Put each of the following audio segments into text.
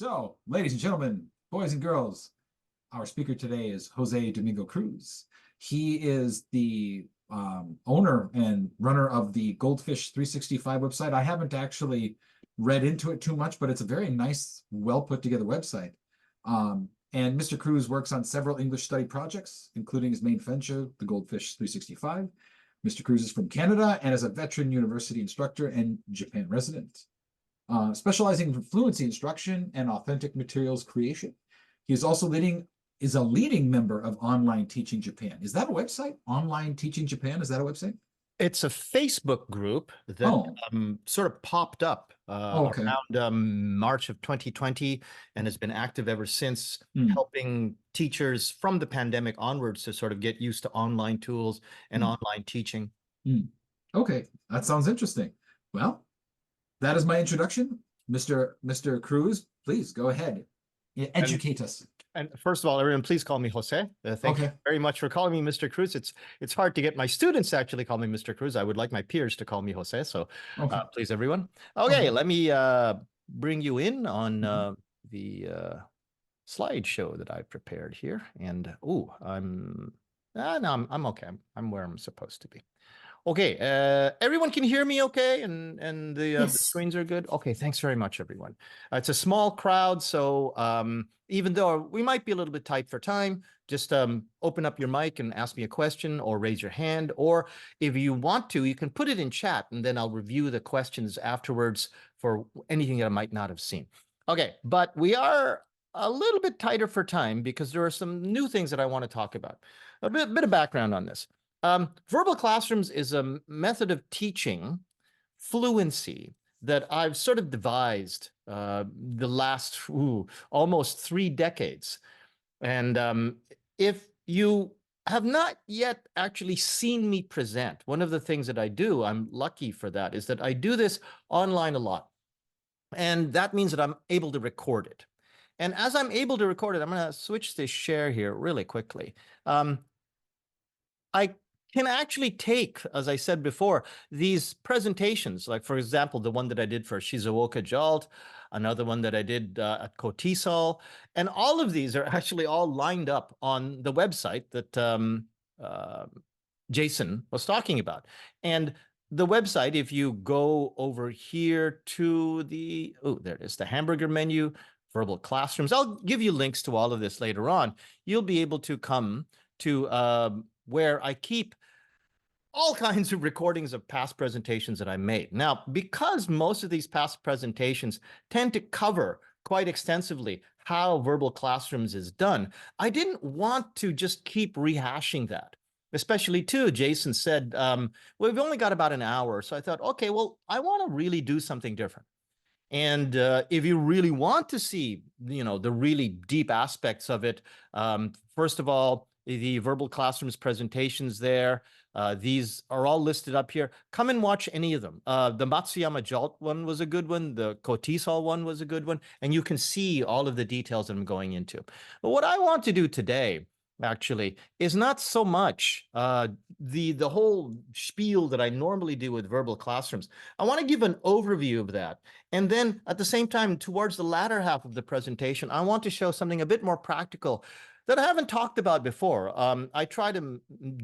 So, ladies and gentlemen, boys and girls, our speaker today is Jose Domingo Cruz. He is the owner and runner of the Goldfish 365 website. I haven't actually read into it too much, but it's a very nice, well put together website. And Mr. Cruz works on several English study projects, including his main venture, the Goldfish 365. Mr. Cruz is from Canada and is a veteran university instructor and Japan resident. Specializing in fluency instruction and authentic materials creation. He is also a leading member of Online Teaching Japan. Is that a website? Online Teaching Japan, is that a website? It's a Facebook group that sort of popped up Okay. around March of 2020 and has been active ever since, helping teachers from the pandemic onwards to sort of get used to online tools and online teaching. Okay, that sounds interesting. Well, that is my introduction. Mr. Cruz, please go ahead. Educate us. And first of all, everyone, please call me Jose. Thank you very much for calling me Mr. Cruz. It's hard to get my students to actually call me Mr. Cruz. I would like my peers to call me Jose. So please, everyone. Okay, let me bring you in on the slideshow that I prepared here. And I'm okay. I'm where I'm supposed to be. Okay, everyone can hear me okay? And the screens are good? Okay, thanks very much, everyone. It's a small crowd, so even though we might be a little bit tight for time, just open up your mic and ask me a question or raise your hand. Or if you want to, you can put it in chat and then I'll review the questions afterwards for anything that I might not have seen. Okay, but we are a little bit tighter for time because there are some new things that I want to talk about. A bit of background on this. Verbal classrooms is a method of teaching fluency that I've sort of devised the last almost 3 decades. And if you have not yet actually seen me present, one of the things that I do, I'm lucky for that, is that I do this online a lot. And that means that I'm able to record it. And as I'm able to record it, I'm going to switch this share here really quickly. I can actually take, as I said before, these presentations, like, for example, the one that I did for Akita JALT, another one that I did at Kotisol, and all of these are actually all lined up on the website that Jason was talking about. And the website, if you go over here to the, there it is, the hamburger menu, verbal classrooms. I'll give you links to all of this later on. You'll be able to come to where I keep all kinds of recordings of past presentations that I made. Now, because most of these past presentations tend to cover quite extensively how verbal classrooms is done, I didn't want to just keep rehashing that. Especially too, Jason said, we've only got about an hour. So I thought, okay, well, I want to really do something different. And if you really want to see, the really deep aspects of it, first of all, the verbal classrooms presentations there, these are all listed up here. Come and watch any of them. The Matsuyama JALT one was a good one. The Kotisol one was a good one. And you can see all of the details that I'm going into. But what I want to do today, actually, is not so much the whole spiel that I normally do with verbal classrooms. I want to give an overview of that. And then at the same time, towards the latter half of the presentation, I want to show something a bit more practical that I haven't talked about before. I try to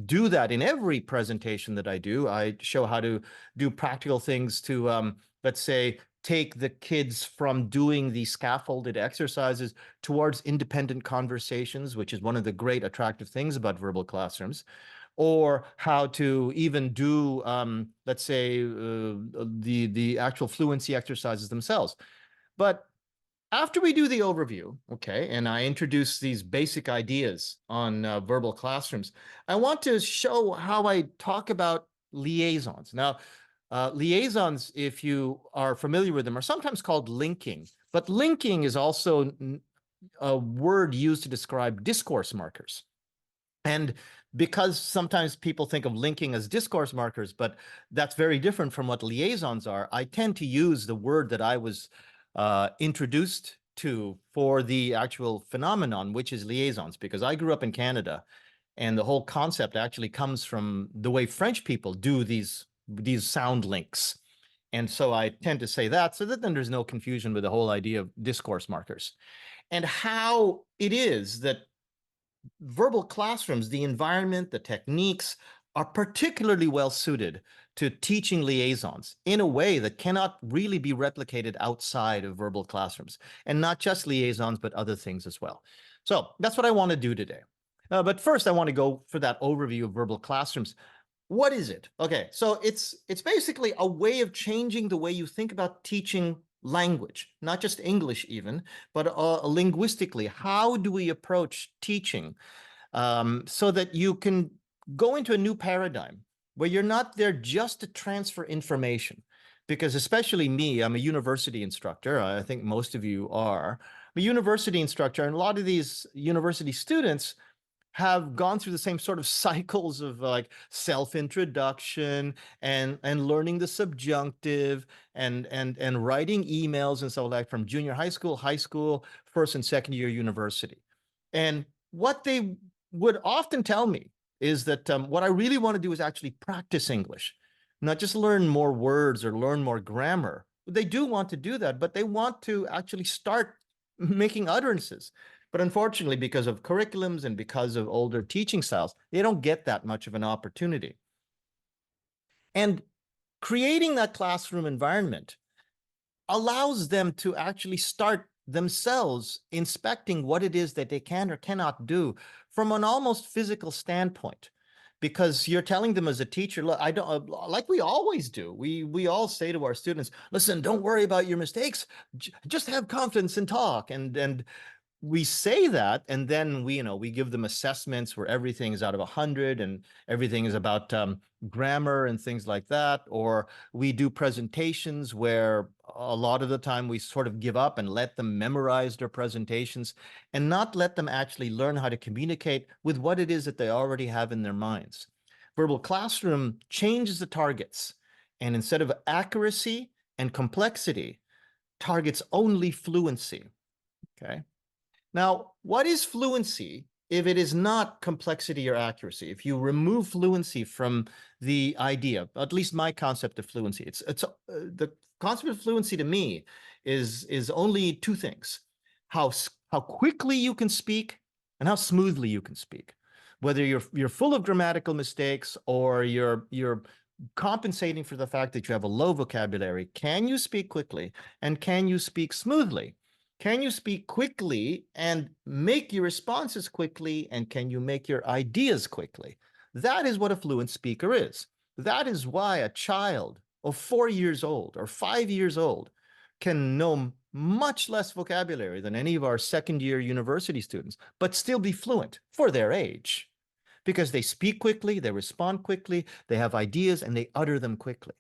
do that in every presentation that I do. I show how to do practical things to, let's say, take the kids from doing the scaffolded exercises towards independent conversations, which is one of the great attractive things about verbal classrooms, or how to even do, let's say, the actual fluency exercises themselves. But after we do the overview, okay, and I introduce these basic ideas on verbal classrooms, I want to show how I talk about liaisons. Now, liaisons, if you are familiar with them, are sometimes called linking, but linking is also a word used to describe discourse markers. And because sometimes people think of linking as discourse markers, but that's very different from what liaisons are, I tend to use the word that I was introduced to for the actual phenomenon, which is liaisons, because I grew up in Canada, and the whole concept actually comes from the way French people do these sound links. And so I tend to say that so that then there's no confusion with the whole idea of discourse markers and how it is that verbal classrooms, the environment, the techniques are particularly well suited to teaching liaisons in a way that cannot really be replicated outside of verbal classrooms, and not just liaisons, but other things as well. So that's what I want to do today. But first, I want to go for that overview of verbal classrooms. What is it? Okay, so it's basically a way of changing the way you think about teaching language, not just English even, but linguistically. How do we approach teaching so that you can go into a new paradigm where you're not there just to transfer information? Because especially me, I'm a university instructor. I think most of you are. I'm a university instructor, and a lot of these university students have gone through the same sort of cycles of like self-introduction and learning the subjunctive and writing emails and so like from junior high school, first and second year university. And what they would often tell me is that what I really want to do is actually practice English, not just learn more words or learn more grammar. They do want to do that, but they want to actually start making utterances. But unfortunately, because of curriculums and because of older teaching styles, they don't get that much of an opportunity. And creating that classroom environment allows them to actually start themselves inspecting what it is that they can or cannot do from an almost physical standpoint. Because you're telling them as a teacher, look, I don't like we always do. We all say to our students, listen, don't worry about your mistakes. Just have confidence and talk. And we say that, and then we give them assessments where everything is out of 100 and everything is about grammar and things like that. Or we do presentations where a lot of the time we sort of give up and let them memorize their presentations and not let them actually learn how to communicate with what it is that they already have in their minds. Verbal classroom changes the targets, and instead of accuracy and complexity, targets only fluency. Okay. Now, what is fluency if it is not complexity or accuracy? If you remove fluency from the idea, at least my concept of fluency, it's the concept of fluency to me is only two things: how quickly you can speak and how smoothly you can speak. Whether you're full of grammatical mistakes or you're compensating for the fact that you have a low vocabulary, can you speak quickly and can you speak smoothly? Can you speak quickly and make your responses quickly? And can you make your ideas quickly? That is what a fluent speaker is. That is why a child of 4 years old or 5 years old can know much less vocabulary than any of our second year university students, but still be fluent for their age because they speak quickly, they respond quickly, they have ideas, and they utter them quickly.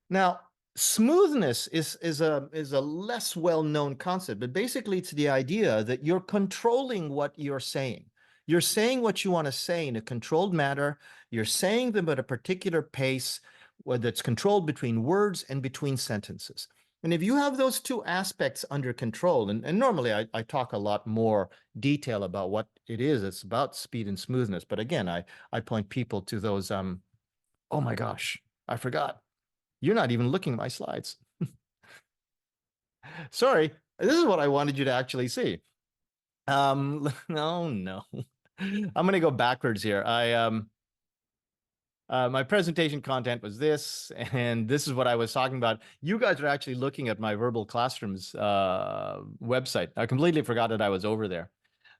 Now, smoothness is a less well-known concept, but basically it's the idea that you're controlling what you're saying. You're saying what you want to say in a controlled manner. You're saying them at a particular pace that's controlled between words and between sentences. And if you have those two aspects under control, and normally I talk a lot more detail about what it is, it's about speed and smoothness. But again, I point people to those, oh my gosh, I forgot. You're not even looking at my slides. Sorry, this is what I wanted you to actually see. No. I'm going to go backwards here. My presentation content was this, and this is what I was talking about. You guys are actually looking at my Verbal Classrooms website. I completely forgot that I was over there.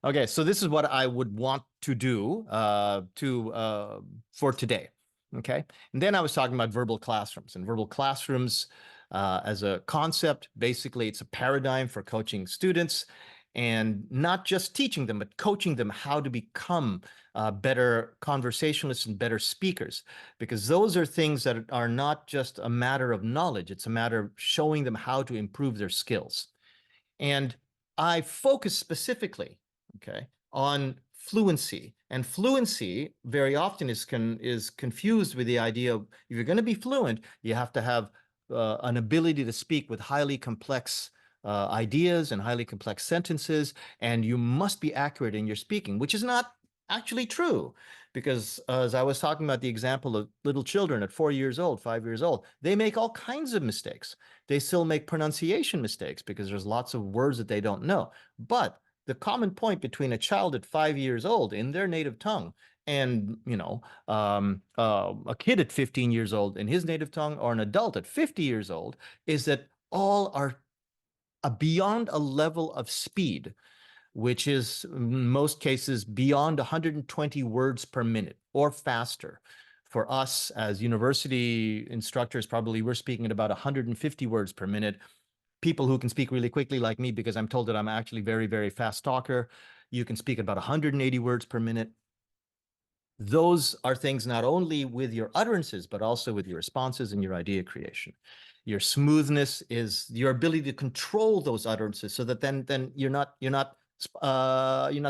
Okay, so this is what I would want to do for today. Okay, and then I was talking about verbal classrooms, and verbal classrooms as a concept. Basically, it's a paradigm for coaching students and not just teaching them, but coaching them how to become better conversationalists and better speakers, because those are things that are not just a matter of knowledge. It's a matter of showing them how to improve their skills. And I focus specifically, okay, on fluency. And fluency very often is confused with the idea of if you're going to be fluent, you have to have an ability to speak with highly complex ideas and highly complex sentences, and you must be accurate in your speaking, which is not actually true, because as I was talking about the example of little children at 4 years old, 5 years old, they make all kinds of mistakes. They still make pronunciation mistakes because there's lots of words that they don't know. But the common point between a child at 5 years old in their native tongue and a kid at 15 years old in his native tongue, or an adult at 50 years old, is that all are beyond a level of speed, which is in most cases beyond 120 words per minute or faster. For us as university instructors, probably we're speaking at about 150 words per minute. People who can speak really quickly like me, because I'm told that I'm actually very, very fast talker, you can speak about 180 words per minute. Those are things not only with your utterances, but also with your responses and your idea creation. Your smoothness is your ability to control those utterances, so that then you're not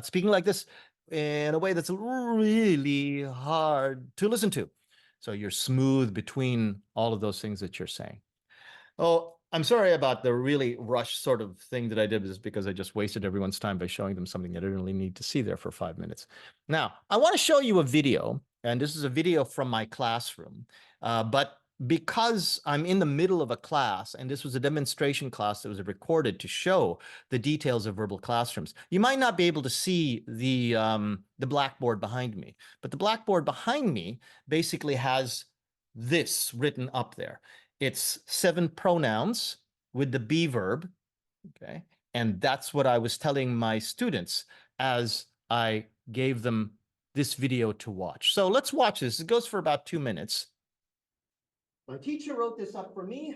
speaking like this in a way that's really hard to listen to. So you're smooth between all of those things that you're saying. Oh, I'm sorry about the really rushed sort of thing that I did, just because I just wasted everyone's time by showing them something they didn't really need to see there for 5 minutes. Now, I want to show you a video, and this is a video from my classroom. But because I'm in the middle of a class, and this was a demonstration class that was recorded to show the details of verbal classrooms, you might not be able to see the blackboard behind me. But the blackboard behind me basically has this written up there. It's 7 pronouns with the be verb, okay? And that's what I was telling my students as I gave them this video to watch. So let's watch this. It goes for about 2 minutes. My teacher wrote this up for me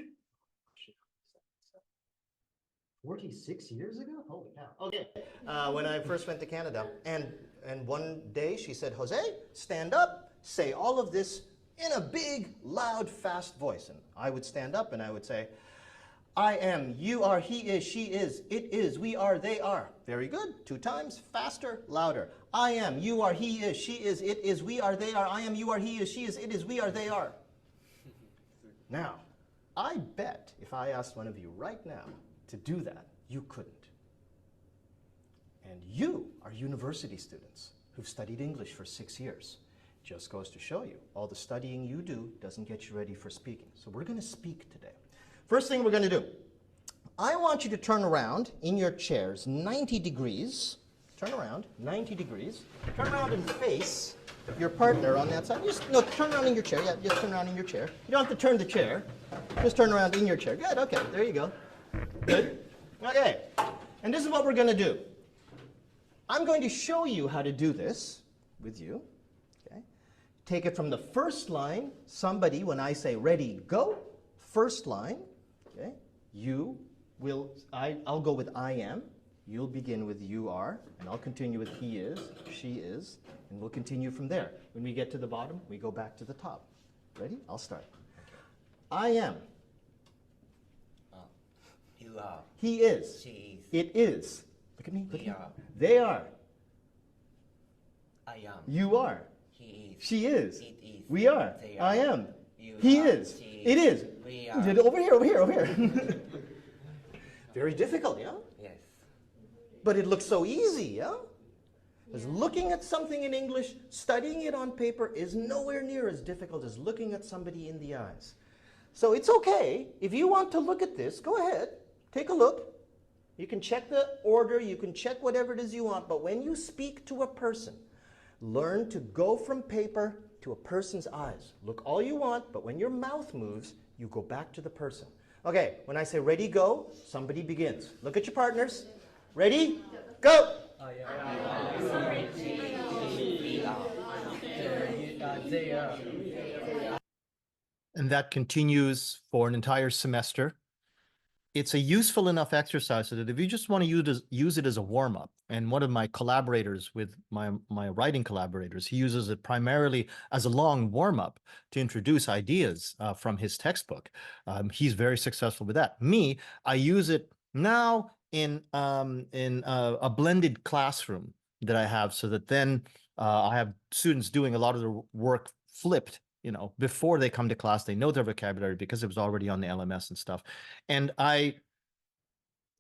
46 years ago? Holy cow. Okay, when I first went to Canada, and one day she said, Jose, stand up, say all of this in a big, loud, fast voice. And I would stand up and I would say, I am, you are, he is, she is, it is, we are, they are. Very good. 2 times, faster, louder. I am, you are, he is, she is, it is, we are, they are. I am, you are, he is, she is, it is, we are, they are. Now, I bet if I asked one of you right now to do that, you couldn't. And you are university students who've studied English for 6 years. Just goes to show you, all the studying you do doesn't get you ready for speaking. So we're going to speak today. First thing we're going to do, I want you to turn around in your chairs 90 degrees. Turn around 90 degrees. Turn around and face your partner on that side. No, turn around in your chair. Yeah, just turn around in your chair. You don't have to turn the chair. Just turn around in your chair. Good, okay, there you go. Good. Okay, and this is what we're going to do. I'm going to show you how to do this with you. Take it from the first line. Somebody, when I say ready, go, first line, okay, you will, I'll go with I am, you'll begin with you are, and I'll continue with he is, she is, and we'll continue from there. When we get to the bottom, we go back to the top. Ready? I'll start. I am. You are. He is. She is. It is. Look at me. Look We at me. are. They are. I am. You are. He is. She is. It is. We are. They I are. am. You He are. is. She It is. We are. Over here, over here, over here. Very difficult, yeah? Yes. But it looks so easy, yeah? Because looking at something in English, studying it on paper is nowhere near as difficult as looking at somebody in the eyes. So it's okay. If you want to look at this, go ahead. Take a look. You can check the order. You can check whatever it is you want. But when you speak to a person, learn to go from paper to a person's eyes. Look all you want, but when your mouth moves, you go back to the person. Okay, when I say ready, go, somebody begins. Look at your partners. Ready, go! And that continues for an entire semester. It's a useful enough exercise so that if you just want to use it as a warm-up, and one of my collaborators with my writing collaborators, he uses it primarily as a long warm-up to introduce ideas from his textbook. He's very successful with that. Me, I use it now in a blended classroom that I have, so that then I have students doing a lot of the work flipped. You know, before they come to class, they know their vocabulary because it was already on the LMS and stuff. And I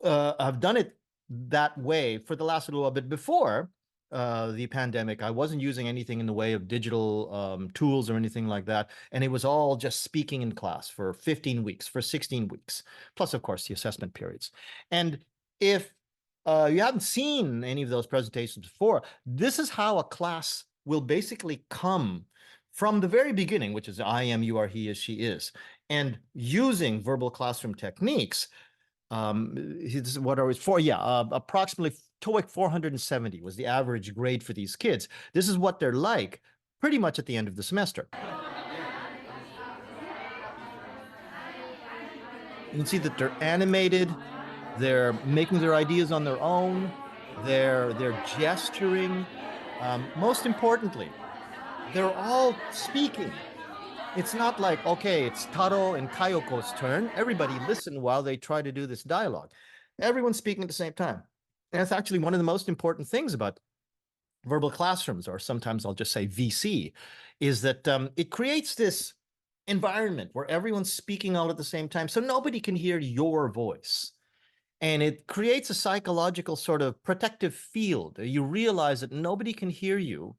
have done it that way for the last little while. But before, the pandemic, I wasn't using anything in the way of digital tools or anything like that. And it was all just speaking in class for 15 weeks, for 16 weeks, plus, of course, the assessment periods. And if you haven't seen any of those presentations before, this is how a class will basically come from the very beginning, which is I am, you are, he is, she is. And using verbal classroom techniques, what are we for? Yeah, approximately TOEIC 470 was the average grade for these kids. This is what they're like pretty much at the end of the semester. You can see that they're animated, they're making their ideas on their own, they're gesturing. Most importantly, they're all speaking. It's not like, okay, it's Taro and Kayoko's turn. Everybody listen while they try to do this dialogue. Everyone's speaking at the same time. And it's actually one of the most important things about verbal classrooms, or sometimes I'll just say VC, is that it creates this environment where everyone's speaking all at the same time, so nobody can hear your voice. And it creates a psychological sort of protective field. You realize that nobody can hear you.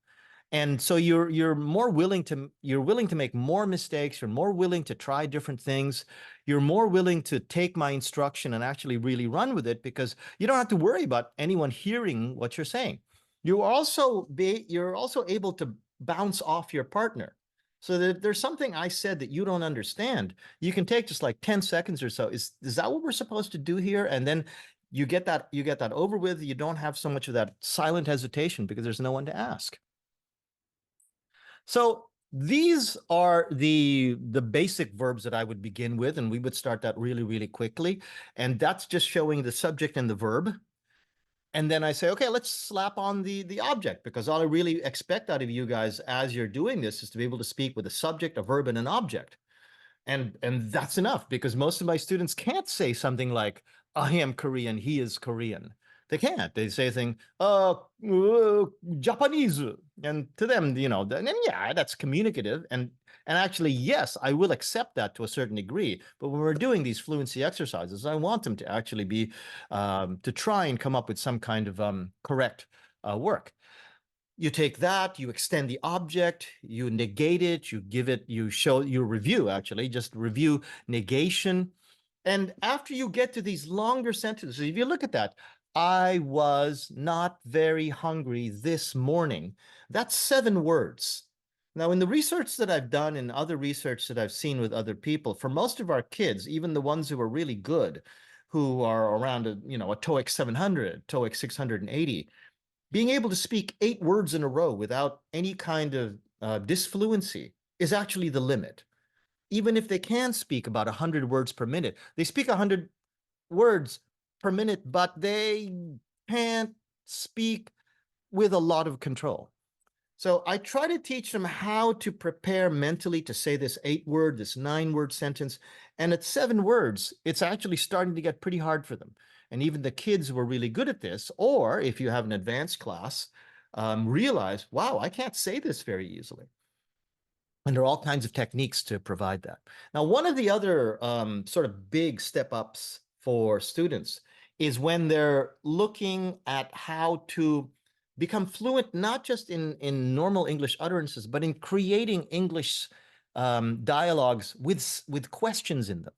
And so you're willing to make more mistakes, you're more willing to try different things, you're more willing to take my instruction and actually really run with it, because you don't have to worry about anyone hearing what you're saying. You're also able to bounce off your partner. So that if there's something I said that you don't understand, you can take just like 10 seconds or so. Is that what we're supposed to do here? And then you get that over with. You don't have so much of that silent hesitation because there's no one to ask. So these are the basic verbs that I would begin with, and we would start that really, really quickly. And that's just showing the subject and the verb. And then I say, okay, let's slap on the object, because all I really expect out of you guys as you're doing this is to be able to speak with a subject, a verb, and an object. And that's enough, because most of my students can't say something like, I am Korean, he is Korean. They can't. They say things, Japanese. And to them, then yeah, that's communicative. And actually, yes, I will accept that to a certain degree. But when we're doing these fluency exercises, I want them to actually be, to try and come up with some kind of correct work. You take that, you extend the object, you negate it, you review, actually, just review negation. And after you get to these longer sentences, if you look at that, I was not very hungry this morning. That's 7 words. Now, in the research that I've done and other research that I've seen with other people, for most of our kids, even the ones who are really good, who are around a TOEIC 700, TOEIC 680, being able to speak 8 words in a row without any kind of disfluency is actually the limit. Even if they can speak about 100 words per minute, they speak 100 words per minute, but they can't speak with a lot of control. So I try to teach them how to prepare mentally to say this 8-word, this 9-word sentence. And at 7 words, it's actually starting to get pretty hard for them. And even the kids who are really good at this, or if you have an advanced class, realize, wow, I can't say this very easily. And there are all kinds of techniques to provide that. Now, one of the other sort of big step ups for students is when they're looking at how to become fluent, not just in normal English utterances, but in creating English dialogues with questions in them.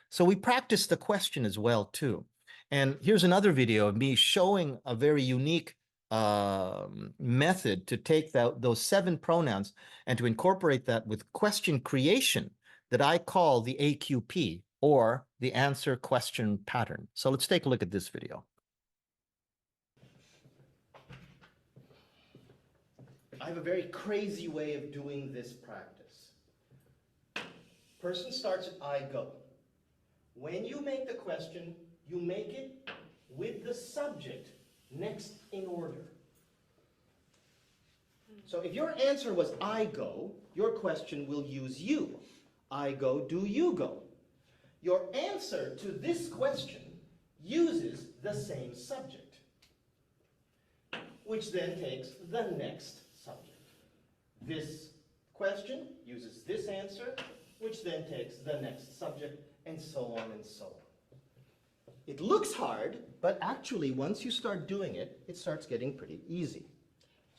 So we practice the question as well, too. And here's another video of me showing a very unique method to take those 7 pronouns and to incorporate that with question creation that I call the AQP, or the answer question pattern. So let's take a look at this video. I have a very crazy way of doing this practice. Person starts at I go. When you make the question, you make it with the subject next in order. So if your answer was I go, your question will use you. I go, do you go? Your answer to this question uses the same subject, which then takes the next subject. This question uses this answer, which then takes the next subject, and so on and so on. It looks hard, but actually once you start doing it, it starts getting pretty easy.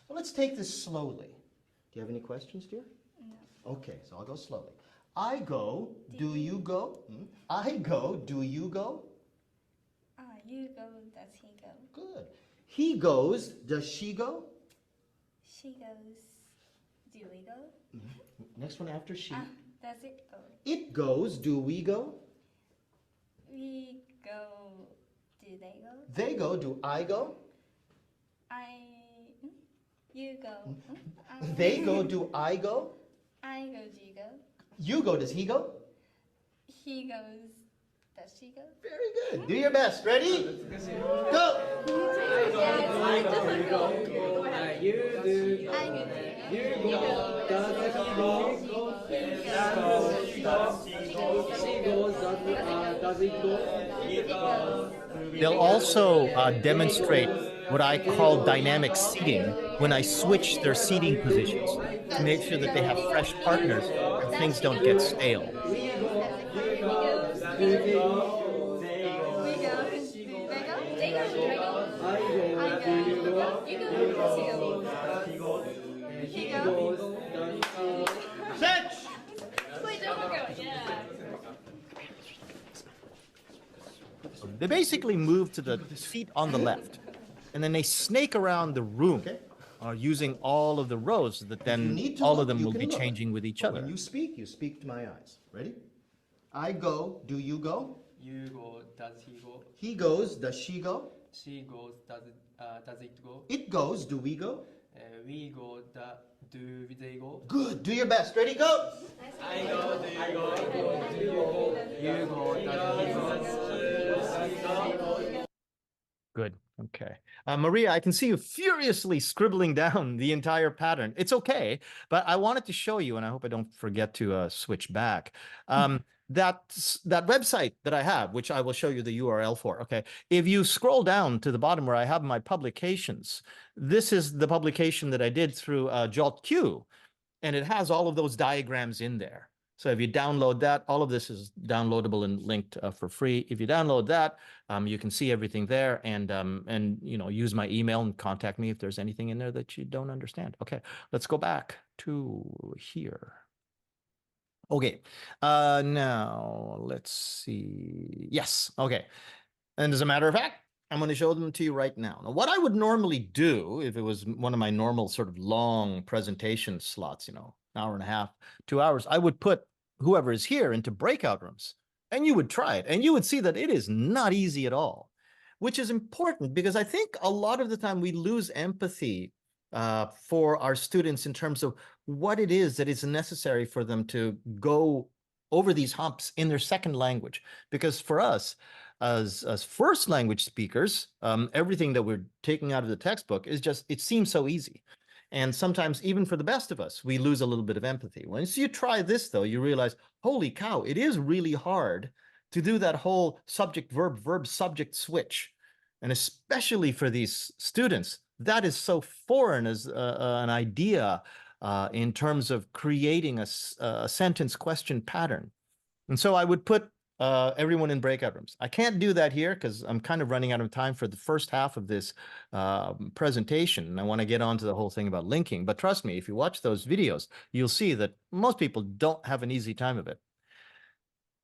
Well, let's take this slowly. Do you have any questions, dear? No. Okay, so I'll go slowly. I go, do you go? I go, do you go? You go, does he go? Good. He goes, does she go? She goes, do we go? Next one after she. Does it go? It goes, do we go? We go, do they go? They go, do I go? You go. They go, do I go? I go, do you go? You go, does he go? He goes, does she go? Very good. Do your best. Ready? Go! They'll also demonstrate what I call dynamic seating when I switch their seating positions to make sure that they have fresh partners and things don't get stale. Set! They basically move to the seat on the left, and then they snake around the room, using all of the rows that then need to all look, of them you will can be look. changing with each But other. when you speak to my eyes. Ready? I go, do you go? You go, does he go? He goes, does she go? She goes, does it go? It goes, do we go? We go, do they go? Good. Do your best. Ready? Go! I go, do you go? You go, does he go? Good. Okay. Maria, I can see you furiously scribbling down the entire pattern. It's okay, but I wanted to show you, and I hope I don't forget to switch back. That website that I have, which I will show you the URL for. Okay. If you scroll down to the bottom where I have my publications, this is the publication that I did through JALT Q, and it has all of those diagrams in there. So if you download that, all of this is downloadable and linked for free. If you download that, you can see everything there, and use my email and contact me if there's anything in there that you don't understand. Okay, let's go back to here. Okay, now let's see. Yes, okay. And as a matter of fact, I'm going to show them to you right now. Now, what I would normally do if it was one of my normal sort of long presentation slots, hour and a half, 2 hours, I would put whoever is here into breakout rooms, and you would try it, and you would see that it is not easy at all, which is important because I think a lot of the time we lose empathy for our students in terms of what it is that is necessary for them to go over these humps in their second language. Because for us, as first language speakers, everything that we're taking out of the textbook is just, it seems so easy. And sometimes even for the best of us, we lose a little bit of empathy. Once you try this, though, you realize, holy cow, it is really hard to do that whole subject, verb, verb, subject switch. And especially for these students, that is so foreign as an idea in terms of creating a sentence question pattern. And so I would put everyone in breakout rooms. I can't do that here because I'm kind of running out of time for the first half of this presentation. And I want to get on to the whole thing about linking. But trust me, if you watch those videos, you'll see that most people don't have an easy time of it.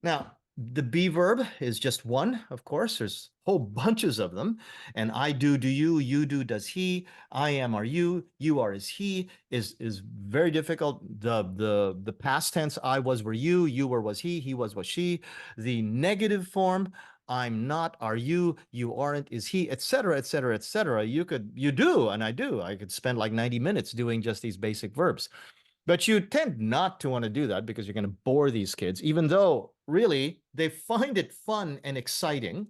Now, the be verb is just one, of course. There's whole bunches of them. And I do you do, does he, I am, are you are, is he, is very difficult. The past tense, I was, were you were, was he was she. The negative form, I'm not, are you aren't, is he, etc., etc., etc. You do, and I do. I could spend like 90 minutes doing just these basic verbs. But you tend not to want to do that because you're going to bore these kids, even though really they find it fun and exciting.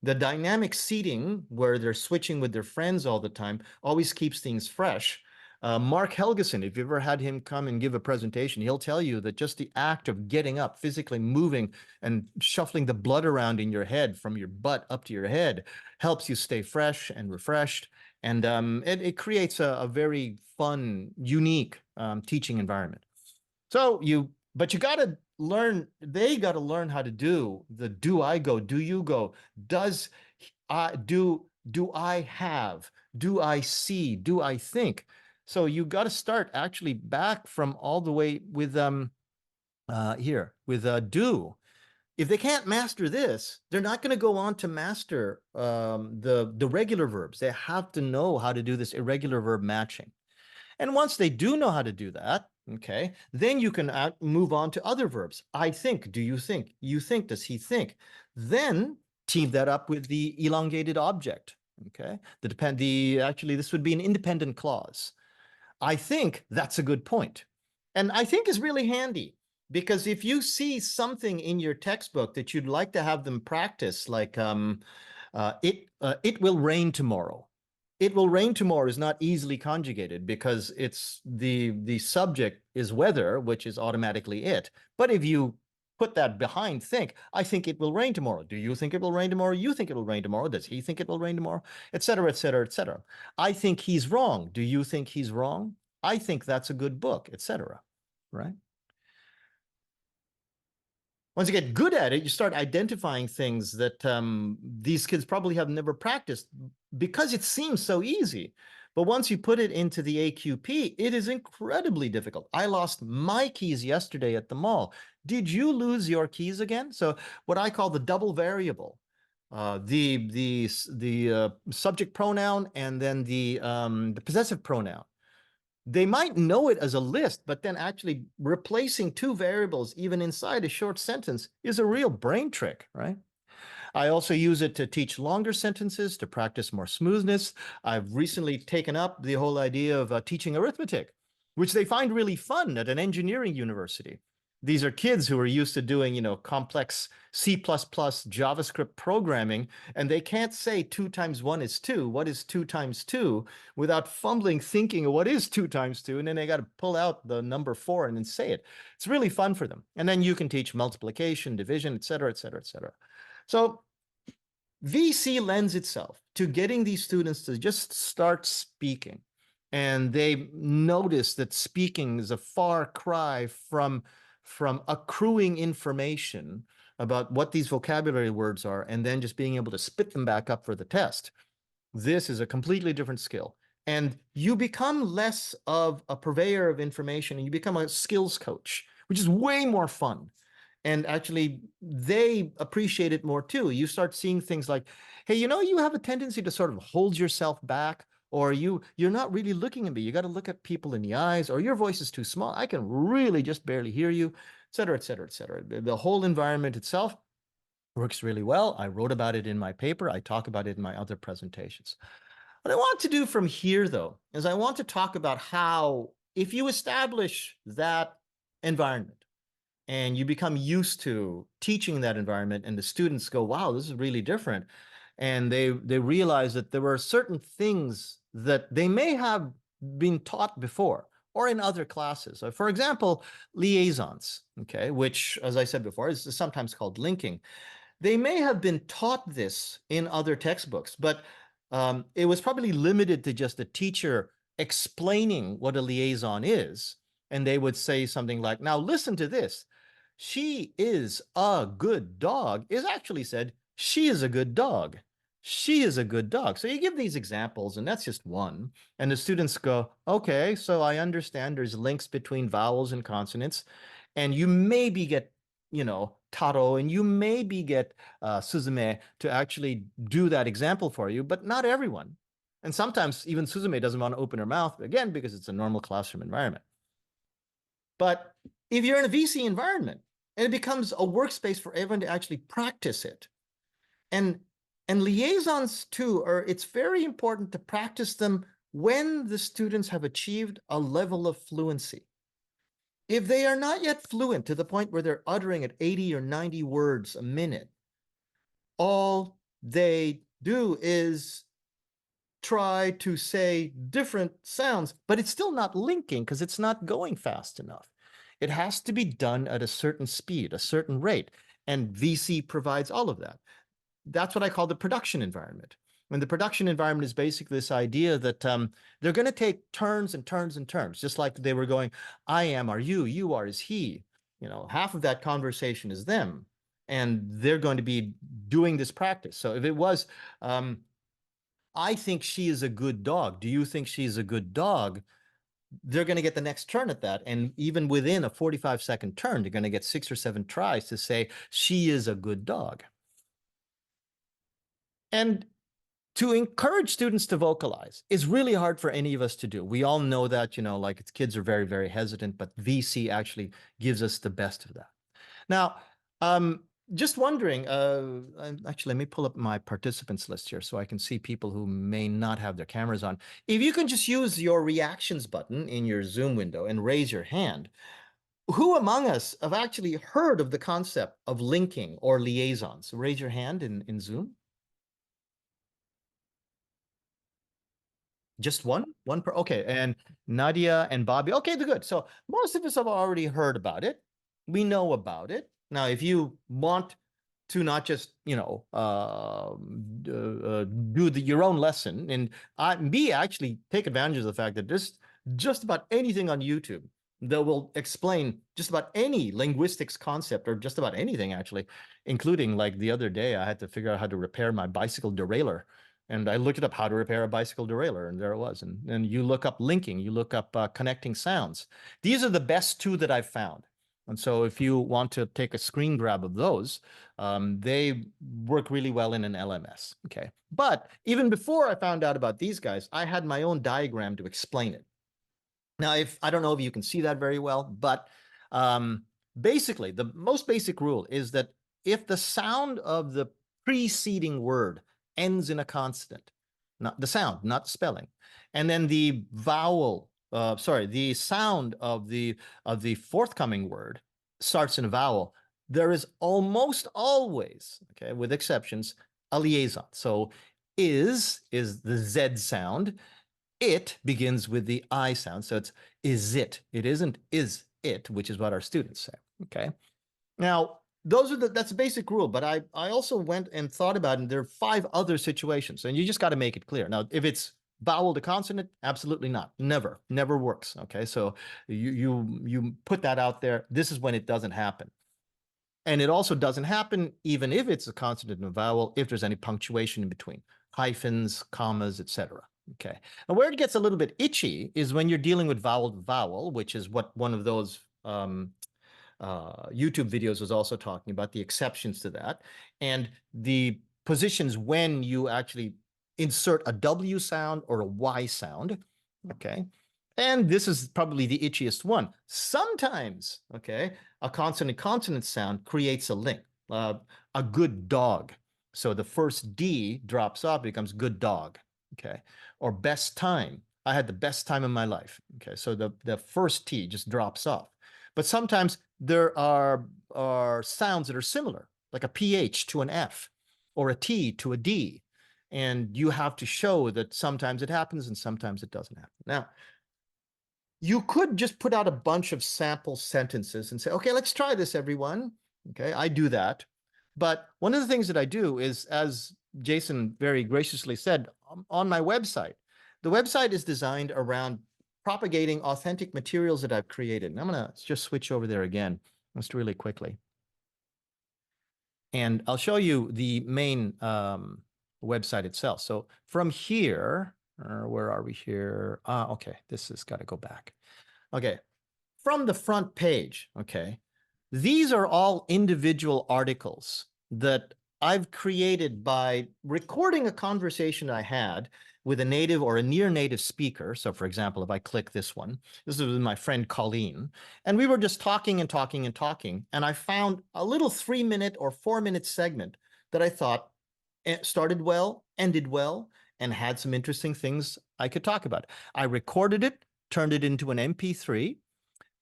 The dynamic seating where they're switching with their friends all the time always keeps things fresh. Mark Helgeson, if you've ever had him come and give a presentation, he'll tell you that just the act of getting up, physically moving and shuffling the blood around in your head from your butt up to your head helps you stay fresh and refreshed. And it creates a very fun, unique teaching environment. So but you got to learn, they got to learn how to do the do I go, do you go, does I do I have, do I see, do I think? So you got to start actually back from all the way with do. If they can't master this, they're not going to go on to master the regular verbs. They have to know how to do this irregular verb matching. And once they do know how to do that, okay, then you can move on to other verbs. I think, do you think? You think, does he think? Then team that up with the elongated object, okay? Actually, this would be an independent clause. I think that's a good point. And I think is really handy because if you see something in your textbook that you'd like to have them practice, like it will rain tomorrow. It will rain tomorrow is not easily conjugated because it's the subject is weather, which is automatically it. But if you put that behind think, I think it will rain tomorrow. Do you think it will rain tomorrow? You think it will rain tomorrow? Does he think it will rain tomorrow? Et cetera, et cetera, et cetera. I think he's wrong. Do you think he's wrong? I think that's a good book, et cetera, right? Once you get good at it, you start identifying things that these kids probably have never practiced because it seems so easy. But once you put it into the AQP, it is incredibly difficult. I lost my keys yesterday at the mall. Did you lose your keys again? So what I call the double variable, the subject pronoun and then the possessive pronoun. They might know it as a list, but then actually replacing two variables, even inside a short sentence, is a real brain trick, right? I also use it to teach longer sentences, to practice more smoothness. I've recently taken up the whole idea of teaching arithmetic, which they find really fun at an engineering university. These are kids who are used to doing, complex C++ JavaScript programming, and they can't say 2 times 1 is 2. What is 2 times 2? Without fumbling thinking of what is 2 times 2, and then they got to pull out the number 4 and then say it. It's really fun for them. And then you can teach multiplication, division, et cetera, et cetera, et cetera. So VC lends itself to getting these students to just start speaking. And they notice that speaking is a far cry from accruing information about what these vocabulary words are and then just being able to spit them back up for the test. This is a completely different skill. And you become less of a purveyor of information and you become a skills coach, which is way more fun. And actually, they appreciate it more too. You start seeing things like, hey, you have a tendency to sort of hold yourself back, or you're not really looking at me. You got to look at people in the eyes, or your voice is too small. I can really just barely hear you, et cetera, et cetera, et cetera. The whole environment itself works really well. I wrote about it in my paper. I talk about it in my other presentations. What I want to do from here, though, is I want to talk about how, if you establish that environment, and you become used to teaching that environment and the students go, wow, this is really different. And they realize that there were certain things that they may have been taught before or in other classes. So for example, liaisons, okay, which, as I said before, is sometimes called linking. They may have been taught this in other textbooks, but it was probably limited to just a teacher explaining what a liaison is. And they would say something like, now listen to this. She is a good dog is actually said, she is a good dog. She is a good dog. So you give these examples, and that's just one. And the students go, okay, so I understand there's links between vowels and consonants. And you maybe get, Taro, and you maybe get Suzume to actually do that example for you, but not everyone. And sometimes even Suzume doesn't want to open her mouth, again, because it's a normal classroom environment. But if you're in a VC environment, and it becomes a workspace for everyone to actually practice it. And liaisons too, it's very important to practice them when the students have achieved a level of fluency. If they are not yet fluent to the point where they're uttering at 80 or 90 words a minute, all they do is try to say different sounds, but it's still not linking because it's not going fast enough. It has to be done at a certain speed, a certain rate, and VC provides all of that. That's what I call the production environment. And the production environment is basically this idea that they're going to take turns and turns and turns, just like they were going, I am, are you, you are, is he. Half of that conversation is them, and they're going to be doing this practice. So if it was, I think she is a good dog. Do you think she's a good dog? they're going to get the next turn at that. And even within a 45-second turn, they're going to get 6 or 7 tries to say, she is a good dog. And to encourage students to vocalize is really hard for any of us to do. We all know that, like kids are very, very hesitant, but VC actually gives us the best of that. Now, just wondering, actually, let me pull up my participants list here so I can see people who may not have their cameras on. If you can just use your reactions button in your Zoom window and raise your hand, who among us have actually heard of the concept of linking or liaisons? So raise your hand in Zoom. Just one per, okay. And Nadia and Bobby, okay, they're good. So most of us have already heard about it. We know about it. Now, if you want to not just, do your own lesson, and me actually take advantage of the fact that just about anything on YouTube that will explain just about any linguistics concept or just about anything actually, including like the other day, I had to figure out how to repair my bicycle derailleur. And I looked it up, how to repair a bicycle derailleur, and there it was. And you look up linking, you look up connecting sounds. These are the best 2 that I've found. And so if you want to take a screen grab of those, they work really well in an LMS, okay? But even before I found out about these guys, I had my own diagram to explain it. Now, I don't know if you can see that very well, but basically, the most basic rule is that if the sound of the preceding word ends in a consonant, not the sound, not the spelling, and then the vowel, the sound of the forthcoming word starts in a vowel, there is almost always, okay, with exceptions, a liaison. So is the Z sound. It begins with the I sound. So it's is it. It isn't is it, which is what our students say. Okay. Now, that's a basic rule, but I also went and thought about it, and there are 5 other situations, and you just got to make it clear. Now, if it's vowel to consonant, absolutely not. Never works. Okay. So you put that out there. This is when it doesn't happen. And it also doesn't happen even if it's a consonant and a vowel, if there's any punctuation in between, hyphens, commas, etc. Okay. And where it gets a little bit itchy is when you're dealing with vowel to vowel, which is what one of those YouTube videos was also talking about, the exceptions to that, and the positions when you actually insert a W sound or a Y sound. Okay. And this is probably the itchiest one. Sometimes, okay, a consonant-consonant sound creates a link, a good dog. So the first D drops off, becomes good dog, okay? Or best time. I had the best time of my life, okay? So the first T just drops off. But sometimes there are sounds that are similar, like a PH to an F or a T to a D. And you have to show that sometimes it happens and sometimes it doesn't happen. Now, you could just put out a bunch of sample sentences and say, okay, let's try this, everyone. Okay, I do that. But one of the things that I do is, as Jason very graciously said, on my website, the website is designed around propagating authentic materials that I've created. And I'm going to just switch over there again, just really quickly. And I'll show you the main website itself. So from here, where are we here? Okay, this has got to go back. Okay, from the front page, okay, these are all individual articles that I've created by recording a conversation I had with a native or a near native speaker. So for example, if I click this one, this is with my friend Colleen, and we were just talking and talking and talking, and I found a little 3-minute or 4-minute segment that I thought started well, ended well, and had some interesting things I could talk about. I recorded it, turned it into an MP3.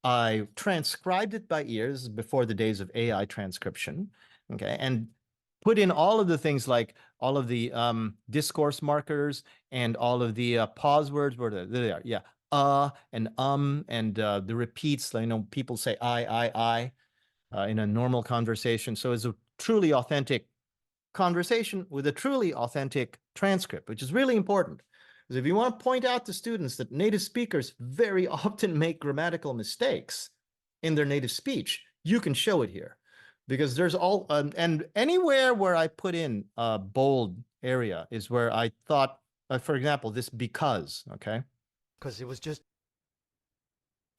I transcribed it by ear. This is before the days of AI transcription, okay, and put in all of the things like all of the discourse markers and all of the pause words. Where there they are, yeah, and the repeats. People say I in a normal conversation. So it's a truly authentic conversation with a truly authentic transcript, which is really important. Because if you want to point out to students that native speakers very often make grammatical mistakes in their native speech, you can show it here. Because there's all, and anywhere where I put in a bold area is where I thought, for example, this because, okay? Because it was just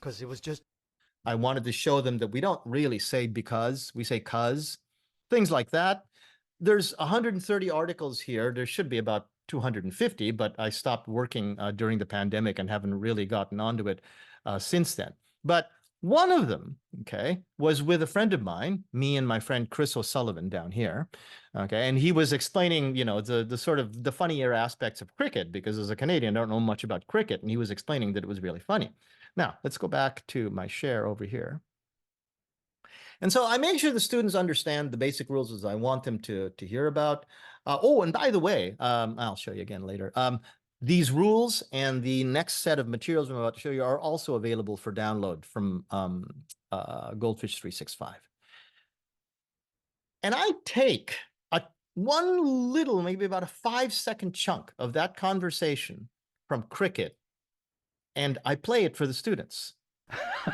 Because it was just I wanted to show them that we don't really say because, we say cause, things like that. There's 130 articles here. There should be about 250, but I stopped working during the pandemic and haven't really gotten onto it since then. But one of them, okay, was with a friend of mine, me and my friend Chris O'Sullivan down here, okay, and he was explaining, you know, the sort of the funnier aspects of cricket, because as a Canadian, I don't know much about cricket, and he was explaining that it was really funny. Now, let's go back to my share over here. And so I make sure the students understand the basic rules as I want them to hear about. Oh, and by the way, I'll show you again later. These rules and the next set of materials I'm about to show you are also available for download from Goldfish 365. And I take one little, maybe about a 5-second chunk of that conversation from cricket, and I play it for the students.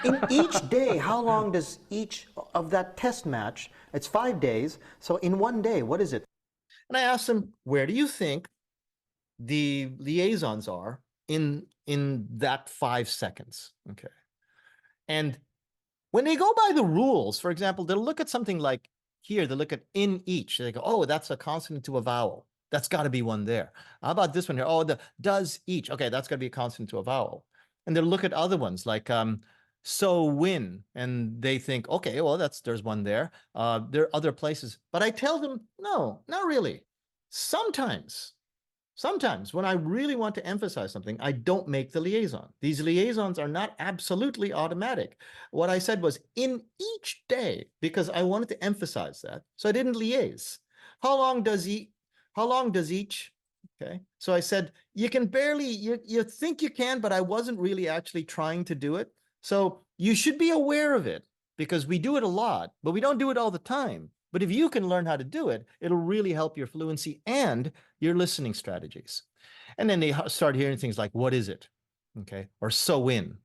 in each day. How long does each of that test match? It's 5 days. So in one day, what is it? And I asked them, where do you think the liaisons are in that 5 seconds? Okay. And when they go by the rules, for example, they'll look at something like here, they look at in each. They go, oh, that's a consonant to a vowel. That's got to be one there. How about this one here? Oh, the does each. Okay, that's got to be a consonant to a vowel. And they'll look at other ones like so win, and they think, okay, well, there's one there. There are other places, but I tell them, no, not really. Sometimes when I really want to emphasize something, I don't make the liaison. These liaisons are not absolutely automatic. What I said was in each day, because I wanted to emphasize that. So I didn't liaise. How long does each? Okay. So I said, you can barely, you think you can, but I wasn't really actually trying to do it. So you should be aware of it, because we do it a lot, but we don't do it all the time. But if you can learn how to do it, it'll really help your fluency and your listening strategies. And then they start hearing things like, what is it? Okay. Or so in.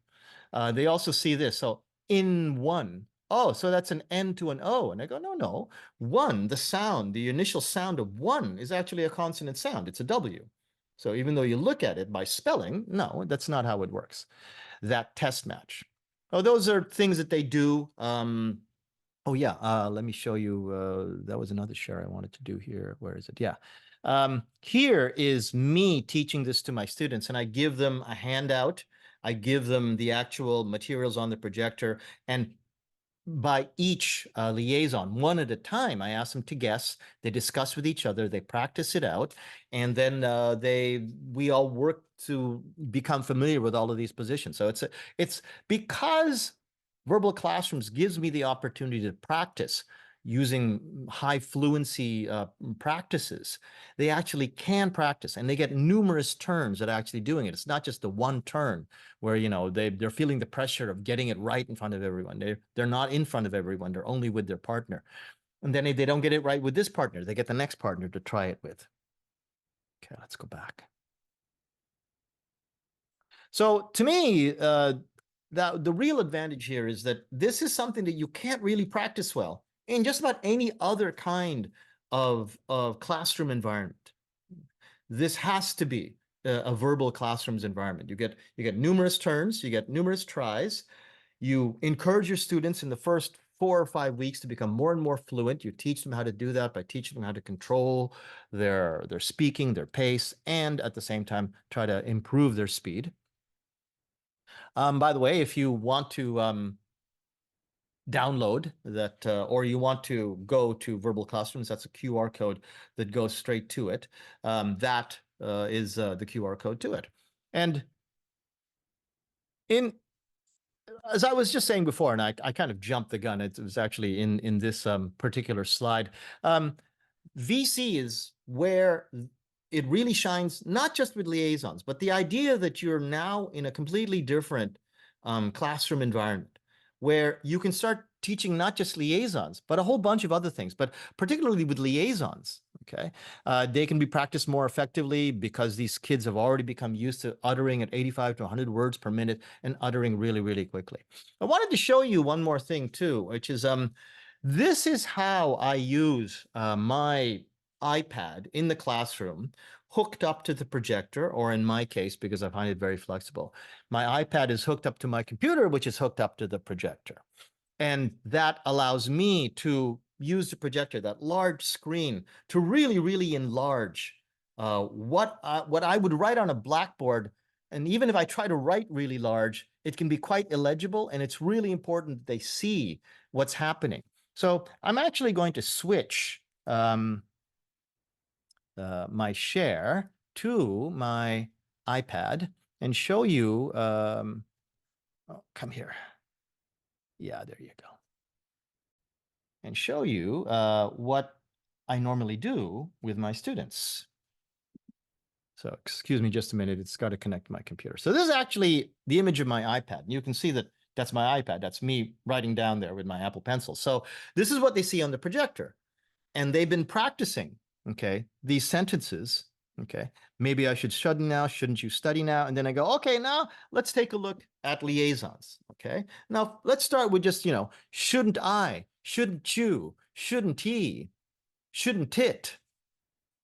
They also see this. So in one. Oh, so that's an N to an O. And I go, no. One, the sound, the initial sound of one is actually a consonant sound. It's a W. So even though you look at it by spelling, no, that's not how it works. That test match. Oh, those are things that they do. Oh yeah, let me show you. That was another share I wanted to do here. Where is it? Yeah. Here is me teaching this to my students, and I give them a handout. I give them the actual materials on the projector, and by each liaison, one at a time, I ask them to guess. They discuss with each other, they practice it out, and then we all work to become familiar with all of these positions. So it's because Verbal Classrooms gives me the opportunity to practice using high fluency practices. They actually can practice, and they get numerous turns at actually doing it. It's not just the one turn where, you know, they're feeling the pressure of getting it right in front of everyone. They're not in front of everyone. They're only with their partner. And then if they don't get it right with this partner, they get the next partner to try it with. Okay, let's go back. So to me, the real advantage here is that this is something that you can't really practice well in just about any other kind of classroom environment. This has to be a verbal classrooms environment. You get numerous turns, you get numerous tries. You encourage your students in the first 4 or 5 weeks to become more and more fluent. You teach them how to do that by teaching them how to control their speaking, their pace, and at the same time, try to improve their speed. By the way, if you want to download that, or you want to go to Verbal Classrooms, that's a QR code that goes straight to it. That is the QR code to it. And as I was just saying before, and I kind of jumped the gun, it was actually in this particular slide. VC is where it really shines, not just with liaisons, but the idea that you're now in a completely different classroom environment where you can start teaching not just liaisons, but a whole bunch of other things, but particularly with liaisons, okay? They can be practiced more effectively because these kids have already become used to uttering at 85 to 100 words per minute and uttering really, really quickly. I wanted to show you one more thing too, which is this is how I use my iPad in the classroom hooked up to the projector, or in my case, because I find it very flexible, my iPad is hooked up to my computer, which is hooked up to the projector. And that allows me to use the projector, that large screen, to really, really enlarge what I would write on a blackboard. And even if I try to write really large, it can be quite illegible. And it's really important that they see what's happening. So I'm actually going to switch my share to my iPad and show you. Oh, come here. Yeah, there you go. And show you what I normally do with my students. So excuse me just a minute, it's got to connect to my computer. So this is actually the image of my iPad. You can see that that's my iPad. That's me writing down there with my Apple Pencil. So this is what they see on the projector. And they've been practicing, okay, these sentences, okay. Maybe I should study now, shouldn't you study now? And then I go, okay, now let's take a look at liaisons, okay? Now let's start with just, shouldn't I, shouldn't you, shouldn't he, shouldn't it?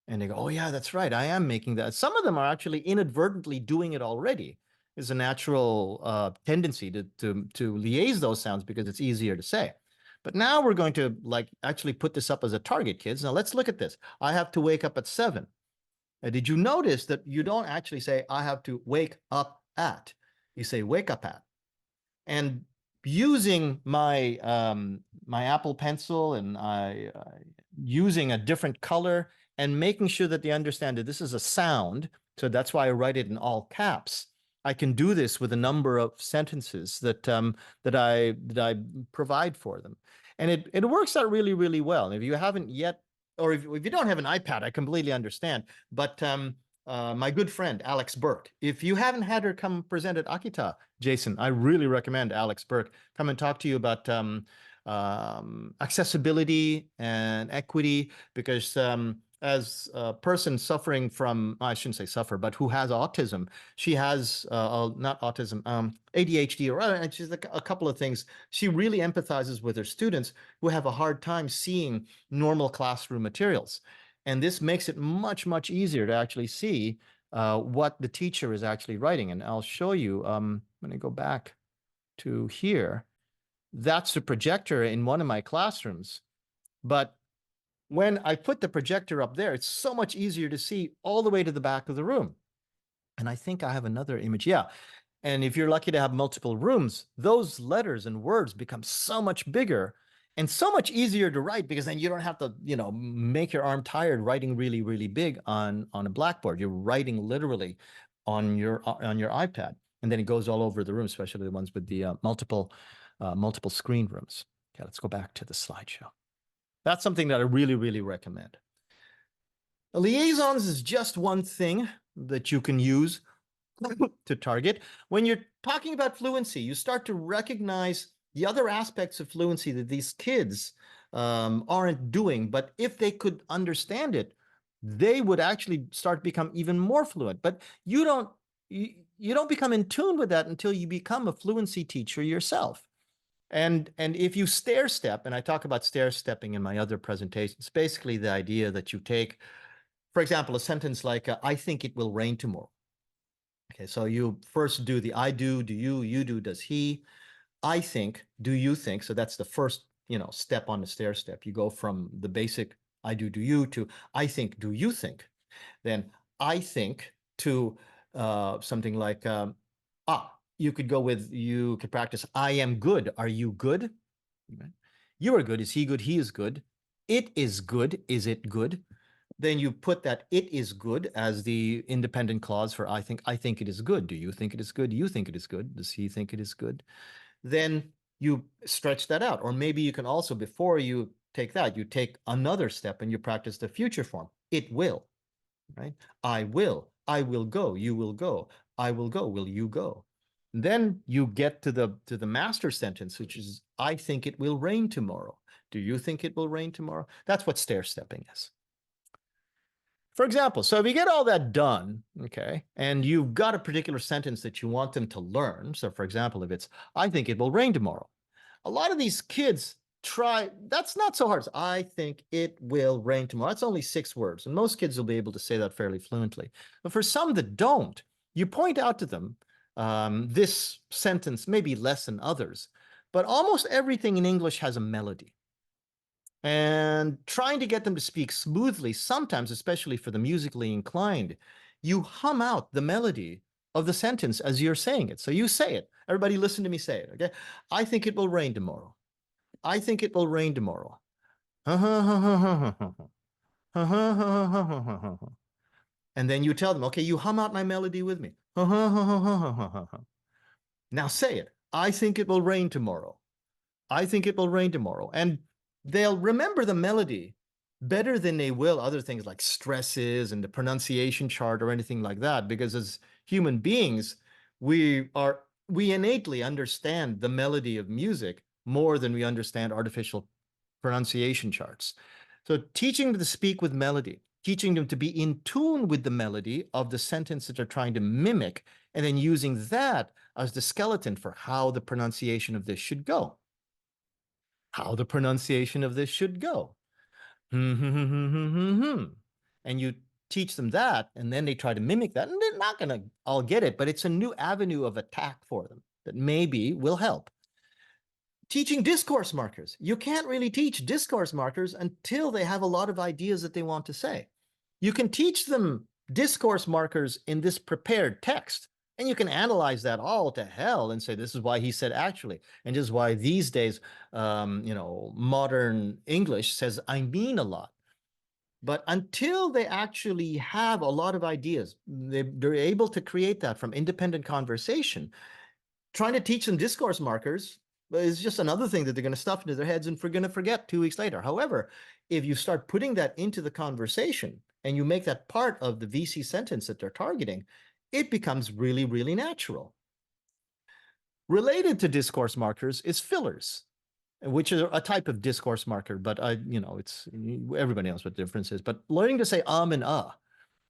And they go, oh yeah, that's right, I am making that. Some of them are actually inadvertently doing it already. It's a natural tendency to liaise those sounds because it's easier to say. But now we're going to actually put this up as a target, kids. Now let's look at this. I have to wake up at 7. Did you notice that you don't actually say, I have to wake up at? You say, wake up at. And using my my Apple Pencil and using a different color and making sure that they understand that this is a sound, so that's why I write it in all caps. I can do this with a number of sentences that that I provide for them, and it works out really, really well. And if you haven't yet, or if you don't have an iPad, I completely understand. But my good friend Alex Burke, if you haven't had her come present at Akita, Jason, I really recommend Alex Burke come and talk to you about accessibility and equity, because as a person suffering from, I shouldn't say suffer, but who has autism, she has not autism, ADHD, or she's like a couple of things. She really empathizes with her students who have a hard time seeing normal classroom materials. And this makes it much, much easier to actually see what the teacher is actually writing. And I'll show you, I'm going to go back to here. That's the projector in one of my classrooms. But when I put the projector up there, it's so much easier to see all the way to the back of the room. And I think I have another image. Yeah. And if you're lucky to have multiple rooms, those letters and words become so much bigger and so much easier to write, because then you don't have to, make your arm tired writing really, really big on a blackboard. You're writing literally on your iPad, and then it goes all over the room, especially the ones with the multiple screen rooms. Okay, let's go back to the slideshow. That's something that I really, really recommend. Liaisons is just one thing that you can use to target. When you're talking about fluency, you start to recognize the other aspects of fluency that these kids aren't doing. But if they could understand it, they would actually start to become even more fluent. But you don't become in tune with that until you become a fluency teacher yourself. And if you stair step, and I talk about stair stepping in my other presentations, basically the idea that you take, for example, a sentence like, I think it will rain tomorrow. Okay, so you first do the I do you do, does he, I think, do you think. So that's the first, step on the stair step. You go from the basic I do you to I think, do you think? Then I think to something like, you could practice, I am good. Are you good? You are good. Is he good? He is good. It is good. Is it good? Then you put that it is good as the independent clause for I think. I think it is good. Do you think it is good? Do you think it is good? Does he think it is good? Then you stretch that out. Or maybe you can also, before you take that, you take another step and you practice the future form. It will, right? I will go. You will go. I will go. Will you go? Then you get to the master sentence, which is, I think it will rain tomorrow. Do you think it will rain tomorrow? That's what stair stepping is. For example, so if you get all that done, okay, and you've got a particular sentence that you want them to learn. So for example, if it's, I think it will rain tomorrow. A lot of these kids, that's not so hard. I think it will rain tomorrow. It's only 6 words, and most kids will be able to say that fairly fluently. But for some that don't, you point out to them this sentence, maybe less than others, but almost everything in English has a melody. And trying to get them to speak smoothly, sometimes, especially for the musically inclined, you hum out the melody of the sentence as you're saying it. So you say it. Everybody listen to me say it, okay? I think it will rain tomorrow. I think it will rain tomorrow. And then you tell them, okay, you hum out my melody with me. Now say it. I think it will rain tomorrow. I think it will rain tomorrow. And they'll remember the melody better than they will other things like stresses and the pronunciation chart or anything like that, because as human beings, we innately understand the melody of music more than we understand artificial pronunciation charts. So teaching them to speak with melody, teaching them to be in tune with the melody of the sentence that they're trying to mimic, and then using that as the skeleton for how the pronunciation of this should go. How the pronunciation of this should go. And you teach them that, and then they try to mimic that, and they're not going to all get it, but it's a new avenue of attack for them that maybe will help. Teaching discourse markers. You can't really teach discourse markers until they have a lot of ideas that they want to say. You can teach them discourse markers in this prepared text, and you can analyze that all to hell and say, this is why he said actually, and this is why these days, modern English says I mean a lot. But until they actually have a lot of ideas, they're able to create that from independent conversation. Trying to teach them discourse markers is just another thing that they're going to stuff into their heads and going to forget 2 weeks later. However, if you start putting that into the conversation and you make that part of the VC sentence that they're targeting, it becomes really, really natural. Related to discourse markers is fillers, which is a type of discourse marker, but it's everybody knows what the difference is. But learning to say and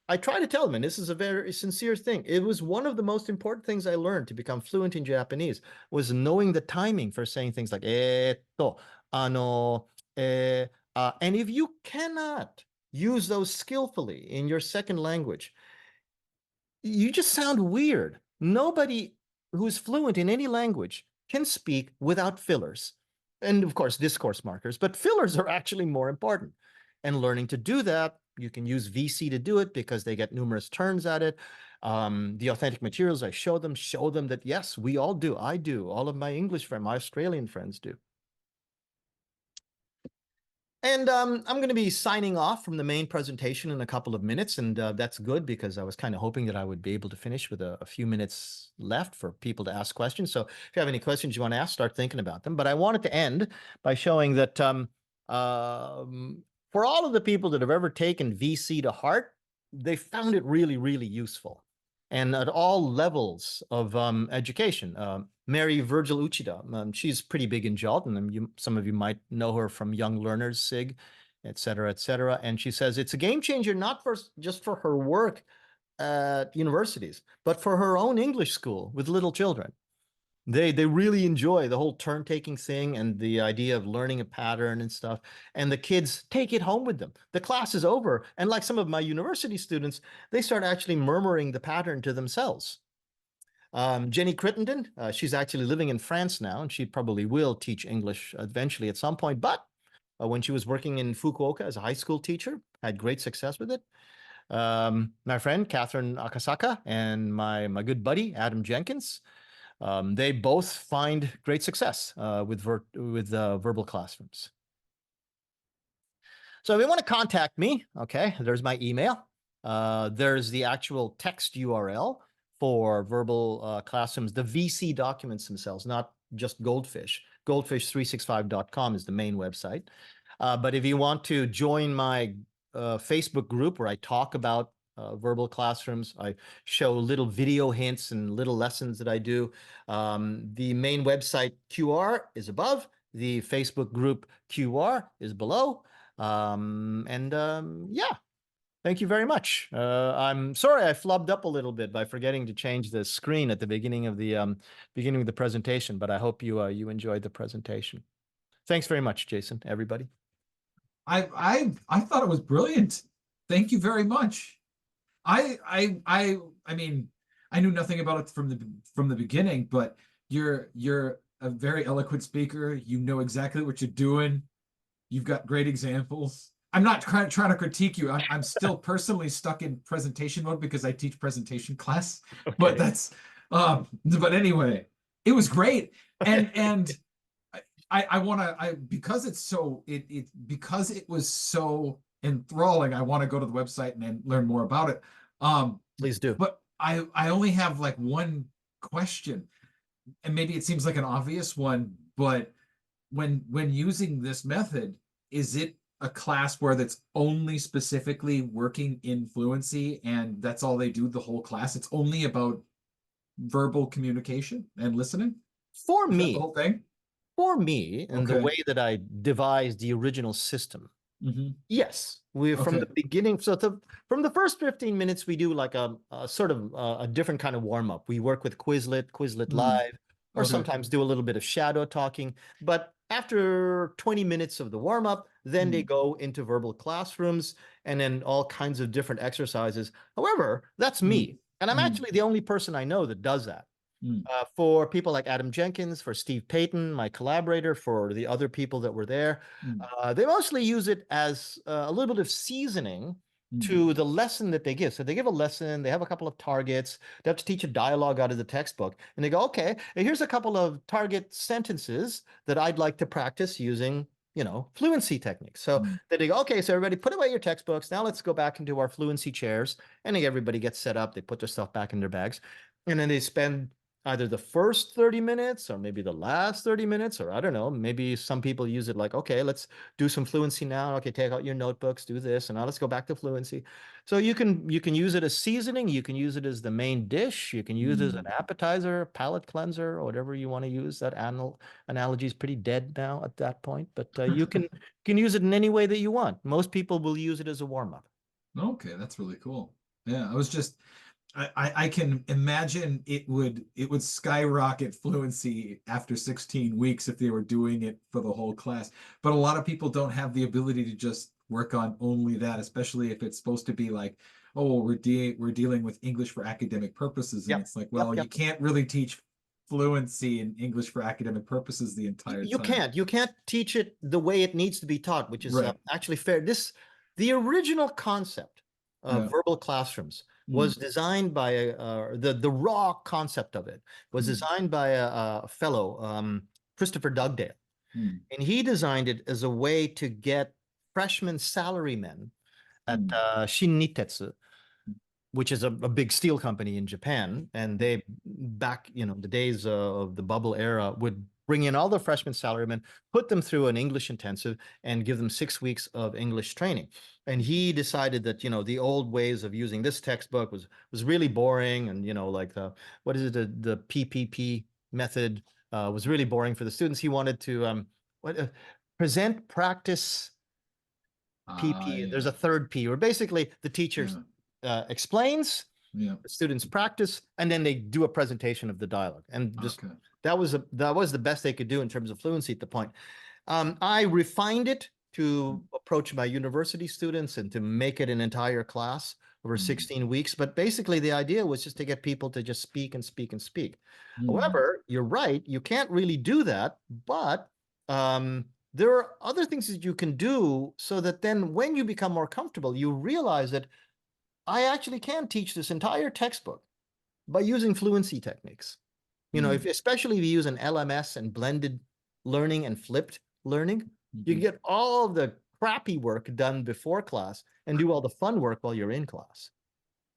I try to tell them, and this is a very sincere thing. It was one of the most important things I learned to become fluent in Japanese, was knowing the timing for saying things like and if you cannot use those skillfully in your second language, you just sound weird. Nobody who's fluent in any language can speak without fillers. And of course, discourse markers, but fillers are actually more important. And learning to do that, you can use VC to do it because they get numerous turns at it. The authentic materials I show them that, yes, we all do. I do. All of my English friends, my Australian friends do. And I'm going to be signing off from the main presentation in a couple of minutes, and that's good because I was kind of hoping that I would be able to finish with a few minutes left for people to ask questions. So if you have any questions you want to ask, start thinking about them. But I wanted to end by showing that for all of the people that have ever taken VC to heart, they found it really, really useful. And at all levels of education. Mary Virgil Uchida, she's pretty big in JALT, and some of you might know her from Young Learners, SIG, et cetera, et cetera. And she says it's a game changer, not just for her work at universities, but for her own English school with little children. They really enjoy the whole turn-taking thing and the idea of learning a pattern and stuff. And the kids take it home with them. The class is over, and like some of my university students, they start actually murmuring the pattern to themselves. Jenny Crittenden, she's actually living in France now, and she probably will teach English eventually at some point. But when she was working in Fukuoka as a high school teacher, had great success with it. My friend Catherine Akasaka and my good buddy Adam Jenkins, they both find great success with verbal classrooms. So if you want to contact me, okay, there's my email. There's the actual text URL for verbal classrooms, the VC documents themselves, not just Goldfish. Goldfish365.com is the main website. But if you want to join my Facebook group where I talk about verbal classrooms, I show little video hints and little lessons that I do. The main website QR is above. The Facebook group QR is below. Yeah. Thank you very much. I'm sorry I flubbed up a little bit by forgetting to change the screen at the beginning of the presentation, but I hope you enjoyed the presentation. thanks very much, Jason, everybody. I thought it was brilliant. Thank you very much. I mean, I knew nothing about it from the beginning, but you're a very eloquent speaker. You know exactly what you're doing. You've got great examples. I'm not trying to critique you. I'm still personally stuck in presentation mode because I teach presentation class. But that's but anyway, it was great. And I want to because it's so because it was so enthralling, I want to go to the website and learn more about it. Please do. But I only have like one question, and maybe it seems like an obvious one, but when using this method, is it a class where that's only specifically working in fluency and that's all they do the whole class? It's only about verbal communication and listening? For Is that me, the whole thing? for me, and the Okay. way that I devised the original system, Mm-hmm. yes, we from the Okay. beginning. So from the first 15 minutes, we do like a sort of a different kind of warm up. We work with Quizlet Live, or Okay. sometimes do a little bit of shadow talking. But after 20 minutes of the warm up, then they go into verbal classrooms and then all kinds of different exercises. However, that's me. And I'm actually the only person I know that does that. For people like Adam Jenkins, for Steve Payton, my collaborator, for the other people that were there, they mostly use it as a little bit of seasoning to the lesson that they give. So they give a lesson, they have a couple of targets, they have to teach a dialogue out of the textbook, and they go, okay, here's a couple of target sentences that I'd like to practice using, you know, fluency techniques. So then they go, okay, so everybody put away your textbooks. Now let's go back into our fluency chairs. And then everybody gets set up, they put their stuff back in their bags, and then they spend either the first 30 minutes or maybe the last 30 minutes, or I don't know, maybe some people use it like, okay, let's do some fluency now. Okay, take out your notebooks, do this, and now let's go back to fluency. So you can use it as seasoning, you can use it as the main dish, you can use it as an appetizer, palate cleanser, or whatever you want to use. That analogy is pretty dead now at that point, but you can use it in any way that you want. Most people will use it as a warm-up. Okay, that's really cool. Yeah, I was just I can imagine it would skyrocket fluency after 16 weeks if they were doing it for the whole class. But a lot of people don't have the ability to just work on only that, especially if it's supposed to be like, oh, we're dealing with English for academic purposes. And it's like, well, you can't really teach fluency in English for academic purposes the entire time. You can't teach it the way it needs to be taught, which is actually fair. The original concept of verbal classrooms was designed by the raw concept of it was designed by a fellow, Christopher Dugdale, and he designed it as a way to get freshman salarymen at Shin Nitetsu, which is a big steel company in Japan, and they back, you know, the days of the bubble era would bring in all the freshman salarymen, put them through an English intensive, and give them 6 weeks of English training. And he decided that, you know, the old ways of using this textbook was really boring, and, you know, like the PPP method was really boring for the students. He wanted to present, practice, PP. There's a third P, where basically the teacher explains, the students practice, and then they do a presentation of the dialogue. And just that was the best they could do in terms of fluency at the point. I refined it to approach my university students and to make it an entire class over 16 weeks. But basically the idea was just to get people to just speak and speak and speak. However, you're right, you can't really do that, but there are other things that you can do so that then when you become more comfortable, you realize that I actually can teach this entire textbook by using fluency techniques. You know, especially if you use an LMS and blended learning and flipped learning, you can get all the crappy work done before class and do all the fun work while you're in class.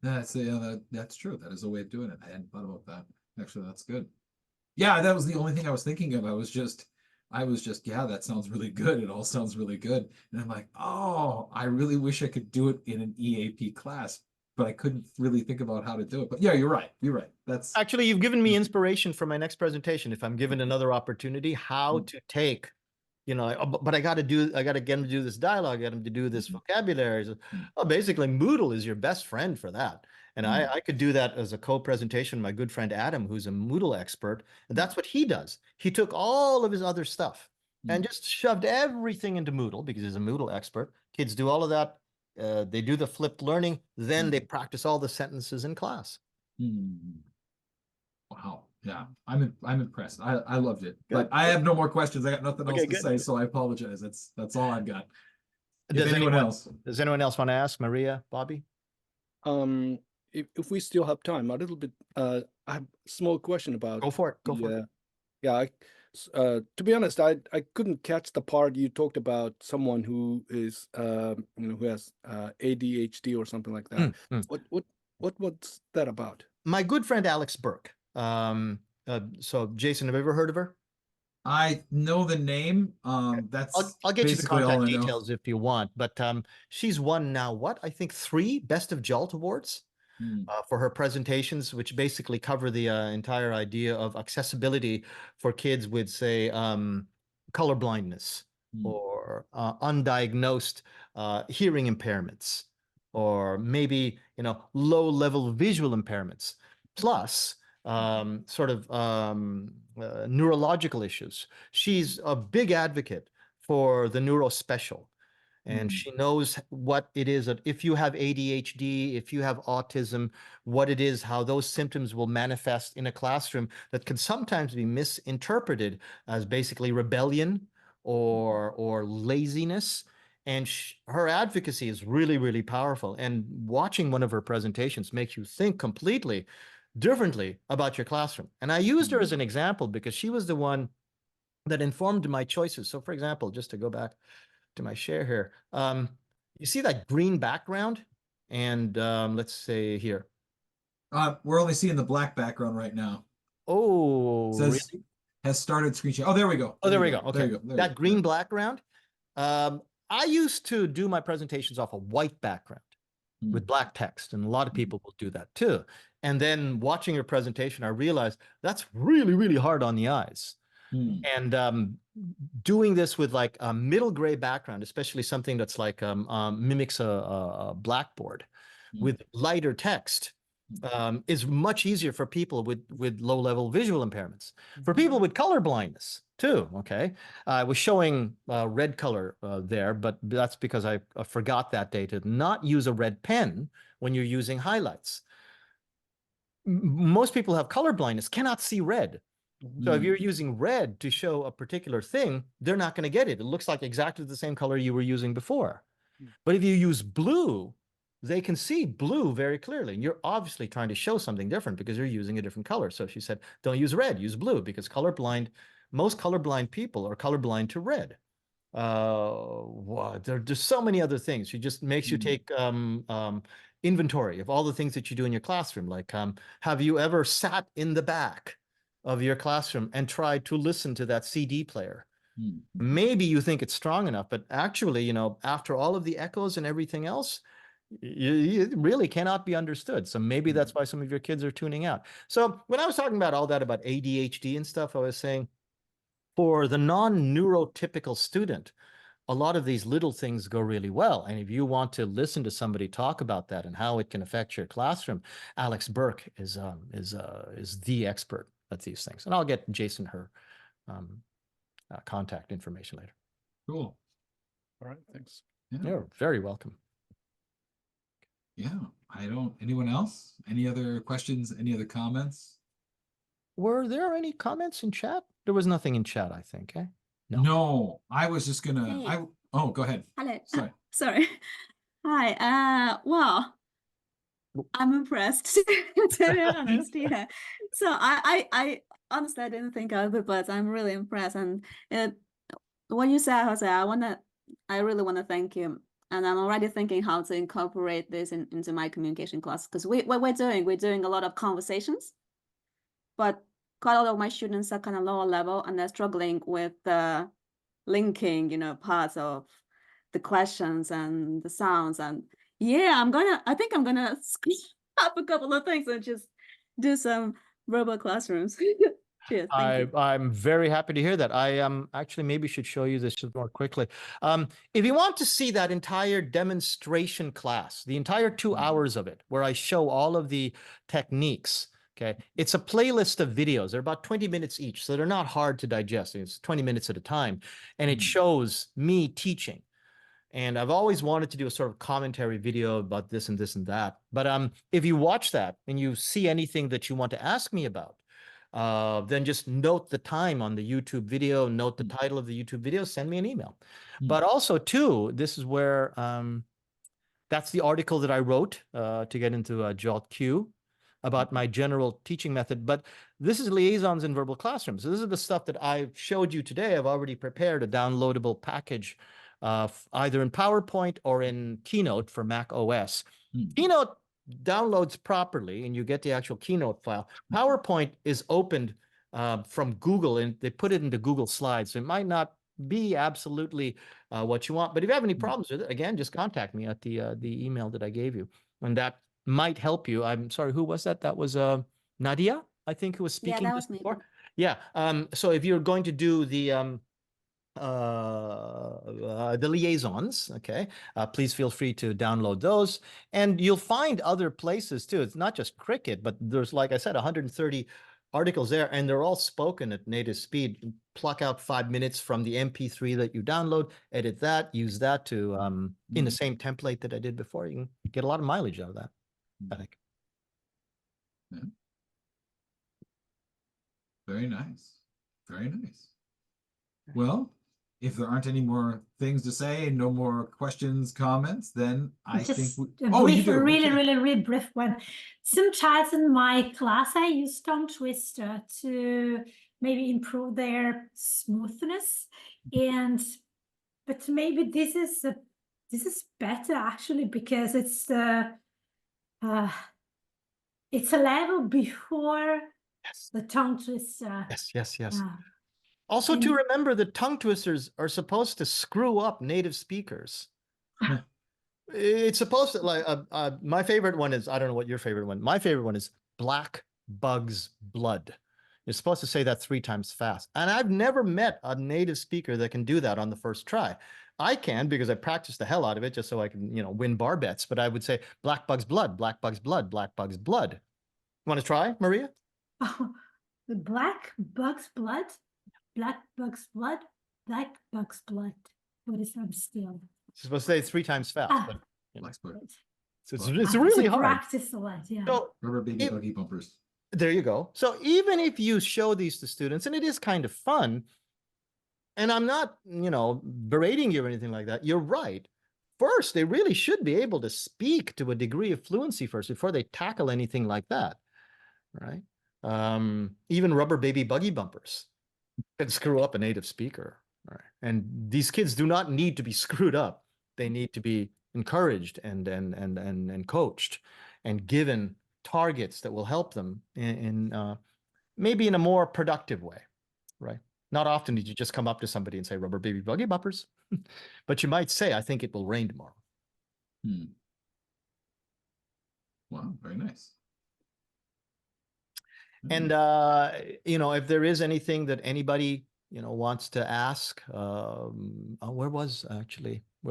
That's true. That is a way of doing it. I hadn't thought about that. Actually, that's good. Yeah, that was the only thing I was thinking of. I was just, yeah, that sounds really good. It all sounds really good. And I'm like, oh, I really wish I could do it in an EAP class, but I couldn't really think about how to do it. But yeah, you're right. You're right. That's actually, you've given me inspiration for my next presentation. If I'm given another opportunity, how to take, you know, but I got to get them to do this dialogue, get them to do this vocabulary. So, well, basically Moodle is your best friend for that. And I could do that as a co-presentation. My good friend Adam, who's a Moodle expert, and that's what he does. He took all of his other stuff and just shoved everything into Moodle because he's a Moodle expert. Kids do all of that. They do the flipped learning. Then they practice all the sentences in class. Wow. Yeah, I'm impressed. I loved it. Good. But I have no more questions. I got nothing else Okay, to good. say, so I apologize. That's all I've got. If Does anyone else. Does anyone else want to ask? Maria, Bobby? If we still have time, a little bit, I have a small question about. Go for it. Go for it. Yeah. To be honest, I couldn't catch the part you talked about someone who is, who has ADHD or something like that. What was that about? My good friend Alex Burke. So Jason, have you ever heard of her? I know the name. That's I'll get you the basically all contact I know. details if you want, but she's won now what? I think 3 Best of JALT awards for her presentations, which basically cover the entire idea of accessibility for kids with, say, color blindness or undiagnosed hearing impairments, or maybe, low-level visual impairments, plus neurological issues. She's a big advocate for the neurospecial, and she knows what it is that if you have ADHD, if you have autism, what it is, how those symptoms will manifest in a classroom that can sometimes be misinterpreted as basically rebellion or laziness. And her advocacy is really, really powerful. And watching one of her presentations makes you think completely differently about your classroom. And I used her as an example because she was the one that informed my choices. So, for example, just to go back to my share here, you see that green background? And let's say here. We're only seeing the black background right now. Oh, It says really? Has started screen share. Oh, there we go. Oh, there we go. Okay. There you go. That green background. I used to do my presentations off a white background with black text, and a lot of people will do that too. And then watching your presentation, I realized that's really, really hard on the eyes. And doing this with like a middle gray background, especially something that's like mimics a blackboard with lighter text, is much easier for people with low-level visual impairments. For people with color blindness too, okay? I was showing red color there, but that's because I forgot that day to not use a red pen when you're using highlights. Most people who have color blindness cannot see red. So if you're using red to show a particular thing, they're not going to get it. It looks like exactly the same color you were using before. But if you use blue, they can see blue very clearly. And you're obviously trying to show something different because you're using a different color. So she said, don't use red, use blue, because most colorblind people are colorblind to red. There's so many other things. She just makes you take inventory of all the things that you do in your classroom. Like, have you ever sat in the back of your classroom and tried to listen to that CD player? Maybe you think it's strong enough, but actually, after all of the echoes and everything else, it really cannot be understood. So maybe that's why some of your kids are tuning out. So when I was talking about all that about ADHD and stuff, I was saying for the non-neurotypical student, a lot of these little things go really well. And if you want to listen to somebody talk about that and how it can affect your classroom, Alex Burke is the expert at these things. And I'll get Jason her contact information later. Cool. All right, thanks. Yeah. You're very welcome. Yeah. Anyone else? Any other questions? Any other comments? Were there any comments in chat? There was nothing in chat, I think. Eh? No, I was just gonna. Hey. Oh, go ahead. Hello. Sorry. Sorry. Hi. Well, I'm impressed. To be honest, yeah. So I honestly I didn't think I would, but I'm really impressed. And what you said, Jose, I really want to thank you. And I'm already thinking how to incorporate this into my communication class, because what we're doing a lot of conversations, but quite a lot of my students are kind of lower level and they're struggling with the linking, parts of the questions and the sounds. And yeah, I think I'm gonna screen up a couple of things and just do some verbal classrooms. Cheers, thank you. I'm very happy to hear that. I actually maybe should show you this just more quickly. If you want to see that entire demonstration class, the entire 2 hours of it, where I show all of the techniques Okay. It's a playlist of videos. They're about 20 minutes each, so they're not hard to digest. It's 20 minutes at a time. And it shows me teaching. And I've always wanted to do a sort of commentary video about this and this and that. But if you watch that and you see anything that you want to ask me about, then just note the time on the YouTube video, note the title of the YouTube video, send me an email. But also, too, this is where that's the article that I wrote to get into JALT Q about my general teaching method. But this is Liaisons in Verbal Classrooms. So this is the stuff that I showed you today. I've already prepared a downloadable package either in PowerPoint or in Keynote for Mac OS. Keynote downloads properly and you get the actual Keynote file. PowerPoint is opened from Google and they put it into Google Slides. So it might not be absolutely what you want. But if you have any problems with it, again, just contact me at the email that I gave you. And that might help you. I'm sorry, who was that? That was Nadia, I think, who was speaking. Yeah, that was me. Before. Yeah. So if you're going to do the liaisons, okay, please feel free to download those. And you'll find other places too. It's not just Cricket, but there's, like I said, 130 articles there, and they're all spoken at native speed. Pluck out 5 minutes from the MP3 that you download, edit that, use that to in the same template that I did before. You can get a lot of mileage out of that, I think. Yeah. Very nice. Very nice. Well, if there aren't any more things to say, no more questions, comments, then I think we... Oh, you do. Okay. Really brief one. Sometimes in my class, I use tongue twister to maybe improve their smoothness, but maybe this is better actually because it's a level before the tongue twister. Yes. Also, to remember that tongue twisters are supposed to screw up native speakers. It's supposed to, like, my favorite one is, I don't know what your favorite one. My favorite one is black bug's blood. You're supposed to say that 3 times fast. And I've never met a native speaker that can do that on the first try. I can because I practiced the hell out of it just so I can, win bar bets. But I would say black bug's blood, black bug's blood, black bug's blood. You want to try, Maria? Oh, the black bug's blood? Black bug's blood, black bug's blood. What is I'm still? You're supposed to say it 3 times fast. But, Black blood. so it's really hard. Practice a lot, yeah. So Rubber baby buggy bumpers. there you go. So even if you show these to students, and it is kind of fun, and I'm not, berating you or anything like that, you're right. First, they really should be able to speak to a degree of fluency first before they tackle anything like that, right? Even rubber baby buggy bumpers can screw up a native speaker, right? And these kids do not need to be screwed up. They need to be encouraged and coached and given targets that will help them in maybe in a more productive way, right? Not often did you just come up to somebody and say, rubber baby buggy bumpers, but you might say, I think it will rain tomorrow. Wow, very nice. And, if there is anything that anybody, wants to ask, where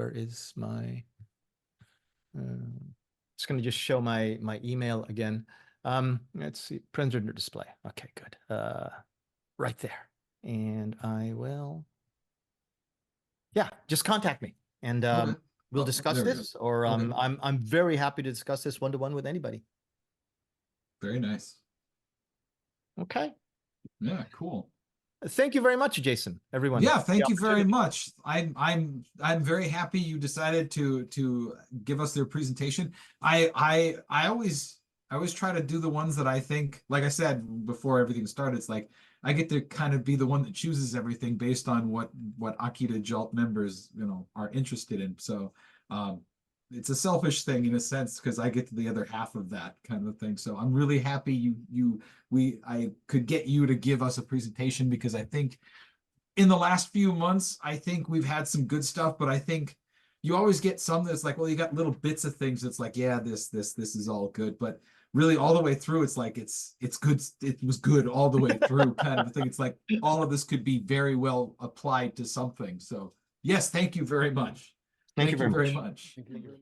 is my, it's going to just show my email again. Let's see, printer display. Okay, good. Right there. And I will, just contact me and we'll discuss this, or I'm very happy to discuss this one-to-one with anybody. Very nice. Okay. Yeah, cool. Thank you very much, Jason. Everyone. Yeah, thank you very much. I'm very happy you decided to give us their presentation. I always try to do the ones that I think, like I said before everything started, it's like I get to kind of be the one that chooses everything based on what Akita JALT members are interested in. So it's a selfish thing in a sense because I get to the other half of that kind of thing. So I'm really happy I could get you to give us a presentation, because I think in the last few months, I think we've had some good stuff, but I think you always get some that's like, well, you got little bits of things that's like, yeah, this is all good, but really all the way through, it's like it's good. It was good all the way through kind of a thing. It's like all of this could be very well applied to something. So yes, thank you very much. Thank you very much. Thank you.